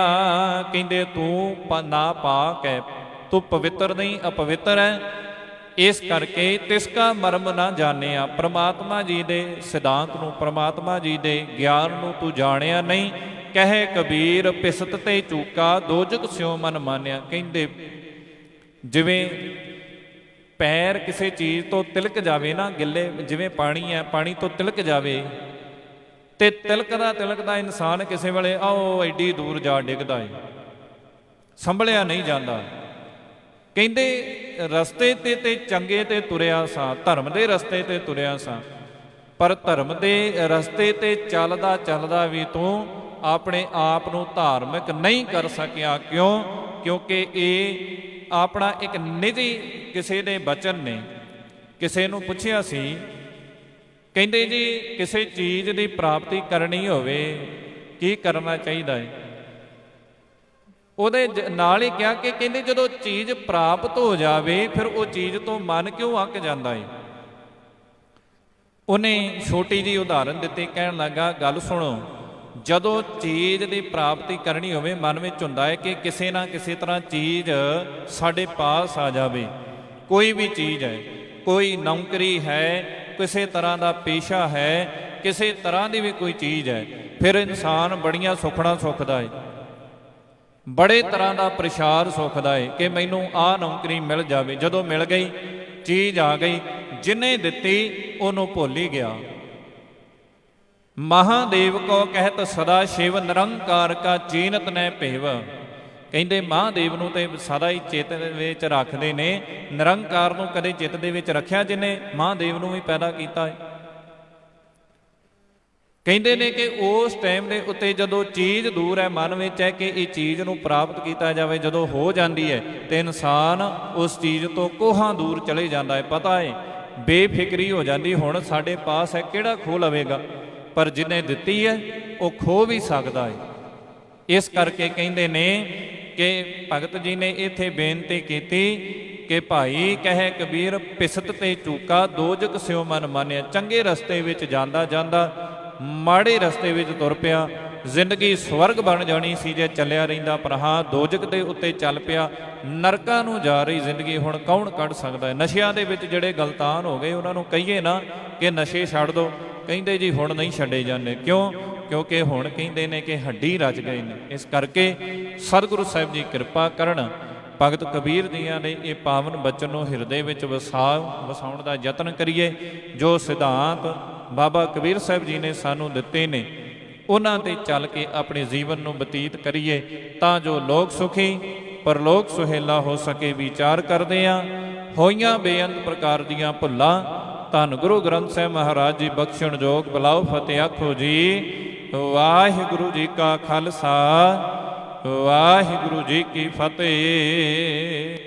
ਕਹਿੰਦੇ ਤੂੰ ਨਾ ਪਾਕ ਹੈ, ਤੂੰ ਪਵਿੱਤਰ ਨਹੀਂ, ਅਪਵਿੱਤਰ ਹੈ, ਇਸ ਕਰਕੇ ਤਿਸ ਕਾ ਮਰਮ ਨਾ ਜਾਣਿਆ। ਪ੍ਰਮਾਤਮਾ ਜੀ ਦੇ ਸਿਧਾਂਤ ਨੂੰ, ਪ੍ਰਮਾਤਮਾ ਜੀ ਦੇ ਗਿਆਨ ਨੂੰ ਤੂੰ ਜਾਣਿਆ ਨਹੀਂ। ਕਹੇ ਕਬੀਰ ਪਿਸਤ ਤੇ ਚੂਕਾ, ਦੋਜਕ ਸਿਉ ਮਨ ਮਾਨਿਆ। ਕਹਿੰਦੇ ਜਿਵੇਂ ਪੈਰ ਕਿਸੇ ਚੀਜ਼ ਤੋਂ ਤਿਲਕ ਜਾਵੇ ਨਾ, ਗਿੱਲੇ ਜਿਵੇਂ ਪਾਣੀ ਹੈ, ਪਾਣੀ ਤੋਂ ਤਿਲਕ ਜਾਵੇ ਤੇ ਤਿਲਕਦਾ ਇਨਸਾਨ ਕਿਸੇ ਵੇਲੇ ਆਓ ਐਡੀ ਦੂਰ ਜਾ ਡਿੱਗਦਾ ਏ, ਸੰਭਲਿਆ ਨਹੀਂ ਜਾਂਦਾ। ਕਹਿੰਦੇ ਰਸਤੇ ਤੇ ਚੰਗੇ ਤੇ ਤੁਰਿਆ ਸਾਂ, ਧਰਮ ਦੇ ਰਸਤੇ ਤੇ ਤੁਰਿਆ ਸਾਂ, ਪਰ ਧਰਮ ਦੇ ਰਸਤੇ ਤੇ ਚੱਲਦਾ ਵੀ ਤੂੰ ਆਪਣੇ ਆਪ ਨੂੰ ਧਾਰਮਿਕ ਨਹੀਂ ਕਰ ਸਕਿਆ। ਕਿਉਂ? ਕਿਉਂਕਿ ਇਹ ਆਪਣਾ ਇੱਕ ਨਿੱਜੀ ਕਿਸੇ ਦੇ ਬਚਨ ਨੇ। ਕਿਸੇ ਨੂੰ ਪੁੱਛਿਆ ਸੀ, ਕਹਿੰਦੇ ਜੀ ਕਿਸੇ ਚੀਜ਼ ਦੀ ਪ੍ਰਾਪਤੀ ਕਰਨੀ ਹੋਵੇ ਕੀ ਕਰਨਾ ਚਾਹੀਦਾ ਹੈ? ਉਹਦੇ ਨਾਲ ਹੀ ਕਿਹਾ ਕਿ ਕਹਿੰਦੇ ਜਦੋਂ ਚੀਜ਼ ਪ੍ਰਾਪਤ ਹੋ ਜਾਵੇ ਫਿਰ ਉਹ ਚੀਜ਼ ਤੋਂ ਮਨ ਕਿਉਂ ਅੱਕ ਜਾਂਦਾ ਹੈ? ਉਹਨੇ ਛੋਟੀ ਜਿਹੀ ਉਦਾਹਰਨ ਦਿੱਤੀ, ਕਹਿਣ ਲੱਗਾ ਗੱਲ ਸੁਣੋ, ਜਦੋਂ ਚੀਜ਼ ਦੀ ਪ੍ਰਾਪਤੀ ਕਰਨੀ ਹੋਵੇ ਮਨ ਵਿੱਚ ਹੁੰਦਾ ਹੈ ਕਿ ਕਿਸੇ ਨਾ ਕਿਸੇ ਤਰ੍ਹਾਂ ਚੀਜ਼ ਸਾਡੇ ਪਾਸ ਆ ਜਾਵੇ। ਕੋਈ ਵੀ ਚੀਜ਼ ਹੈ, ਕੋਈ ਨੌਕਰੀ ਹੈ, ਕਿਸੇ ਤਰ੍ਹਾਂ ਦਾ ਪੇਸ਼ਾ ਹੈ, ਕਿਸੇ ਤਰ੍ਹਾਂ ਦੀ ਵੀ ਕੋਈ ਚੀਜ਼ ਹੈ, ਫਿਰ ਇਨਸਾਨ ਬੜੀਆਂ ਸੁੱਖਣਾ ਸੁੱਖਦਾ ਹੈ, ਬੜੇ ਤਰ੍ਹਾਂ ਦਾ ਪ੍ਰਸ਼ਾਦ ਸੁੱਖਦਾ ਹੈ ਕਿ ਮੈਨੂੰ ਆਹ ਨੌਕਰੀ ਮਿਲ ਜਾਵੇ। ਜਦੋਂ ਮਿਲ ਗਈ, ਚੀਜ਼ ਆ ਗਈ, ਜਿਹਨੇ ਦਿੱਤੀ ਉਹਨੂੰ ਭੁੱਲ ਹੀ ਗਿਆ। ਮਹਾਦੇਵ ਕੋ ਕਹਿਤ ਸਦਾ ਸ਼ਿਵ, ਨਿਰੰਕਾਰ ਕਾ ਚੀਨਤ ਨੈ ਭੇਵ। ਕਹਿੰਦੇ ਮਹਾਦੇਵ ਨੂੰ ਤੇ ਸਦਾ ਹੀ ਚਿੱਤ ਦੇ ਵਿੱਚ ਰੱਖਦੇ ਨੇ, ਨਿਰੰਕਾਰ ਨੂੰ ਕਦੇ ਚਿੱਤ ਦੇ ਵਿੱਚ ਰੱਖਿਆ ਜਿਹਨੇ ਮਹਾਦੇਵ ਨੂੰ ਵੀ ਪੈਦਾ ਕੀਤਾ ਹੈ। ਕਹਿੰਦੇ ਨੇ ਕਿ ਉਸ ਟਾਈਮ ਦੇ ਉੱਤੇ ਜਦੋਂ ਚੀਜ਼ ਦੂਰ ਹੈ, ਮਨ ਵਿੱਚ ਹੈ ਕਿ ਇਹ ਚੀਜ਼ ਨੂੰ ਪ੍ਰਾਪਤ ਕੀਤਾ ਜਾਵੇ, ਜਦੋਂ ਹੋ ਜਾਂਦੀ ਹੈ ਤੇ ਇਨਸਾਨ ਉਸ ਚੀਜ਼ ਤੋਂ ਕੋਹਾਂ ਦੂਰ ਚਲੇ ਜਾਂਦਾ ਹੈ। ਪਤਾ ਹੈ ਬੇਫਿਕਰੀ ਹੋ ਜਾਂਦੀ, ਹੁਣ ਸਾਡੇ ਪਾਸ ਹੈ, ਕਿਹੜਾ ਖੋਹ ਲਵੇਗਾ, ਪਰ ਜਿਹਨੇ ਦਿੱਤੀ ਹੈ ਉਹ ਖੋਹ ਵੀ ਸਕਦਾ ਹੈ। ਇਸ ਕਰਕੇ ਕਹਿੰਦੇ ਨੇ ਕਿ ਭਗਤ ਜੀ ਨੇ ਇੱਥੇ ਬੇਨਤੀ ਕੀਤੀ ਕਿ ਭਾਈ ਕਹੇ ਕਬੀਰ ਪਿਸਤ ਤੇ ਚੂਕਾ, ਦੋਜਕ ਸਿਉ ਮਨ ਮਾਨਿਆ। ਚੰਗੇ ਰਸਤੇ ਵਿੱਚ ਜਾਂਦਾ ਜਾਂਦਾ ਮਾੜੇ ਰਸਤੇ ਵਿੱਚ ਤੁਰ ਪਿਆ, ਜ਼ਿੰਦਗੀ ਸਵਰਗ ਬਣ ਜਾਣੀ ਸੀ ਜੇ ਚੱਲਿਆ ਰਹਿੰਦਾ, ਪਰ ਹਾਂ ਦੋਜਕ ਦੇ ਉੱਤੇ ਚੱਲ ਪਿਆ, ਨਰਕਾਂ ਨੂੰ ਜਾ ਰਹੀ ਜ਼ਿੰਦਗੀ ਹੁਣ ਕੌਣ ਕੱਢ ਸਕਦਾ ਹੈ? ਨਸ਼ਿਆਂ ਦੇ ਵਿੱਚ ਜਿਹੜੇ ਗਲਤਾਨ ਹੋ ਗਏ ਉਹਨਾਂ ਨੂੰ ਕਹੀਏ ਨਾ ਕਿ ਨਸ਼ੇ ਛੱਡ ਦਿਓ, ਕਹਿੰਦੇ ਜੀ ਹੁਣ ਨਹੀਂ ਛੱਡੇ ਜਾਂਦੇ। ਕਿਉਂ? ਕਿਉਂਕਿ ਹੁਣ ਕਹਿੰਦੇ ਨੇ ਕਿ ਹੱਡੀ ਰਚ ਗਏ ਨੇ। ਇਸ ਕਰਕੇ ਸਤਿਗੁਰੂ ਸਾਹਿਬ ਜੀ ਕਿਰਪਾ ਕਰਨ, ਭਗਤ ਕਬੀਰ ਦੀਆਂ ਨੇ ਇਹ ਪਾਵਨ ਬਚਨ ਨੂੰ ਹਿਰਦੇ ਵਿੱਚ ਵਸਾਉਣ ਦਾ ਯਤਨ ਕਰੀਏ। ਜੋ ਸਿਧਾਂਤ ਬਾਬਾ ਕਬੀਰ ਸਾਹਿਬ ਜੀ ਨੇ ਸਾਨੂੰ ਦਿੱਤੇ ਨੇ ਉਹਨਾਂ ਤੇ ਚੱਲ ਕੇ ਆਪਣੇ ਜੀਵਨ ਨੂੰ ਬਤੀਤ ਕਰੀਏ, ਤਾਂ ਜੋ ਲੋਕ ਸੁਖੀ ਪਰਲੋਕ ਸੁਹੇਲਾ ਹੋ ਸਕੇ। ਵਿਚਾਰ ਕਰਦੇ ਹਾਂ, ਹੋਈਆਂ ਬੇਅੰਤ ਪ੍ਰਕਾਰ ਦੀਆਂ ਭੁੱਲਾਂ ਧੰਨ ਗੁਰੂ ਗ੍ਰੰਥ ਸਾਹਿਬ ਮਹਾਰਾਜ ਜੀ ਬਖਸ਼ਣ ਜੋਗ, ਬੁਲਾਓ ਫਤਿਹ ਆਖੋ ਜੀ। ਵਾਹਿਗੁਰੂ ਜੀ ਕਾ ਖਾਲਸਾ, ਵਾਹਿਗੁਰੂ ਜੀ ਕੀ ਫਤਿਹ।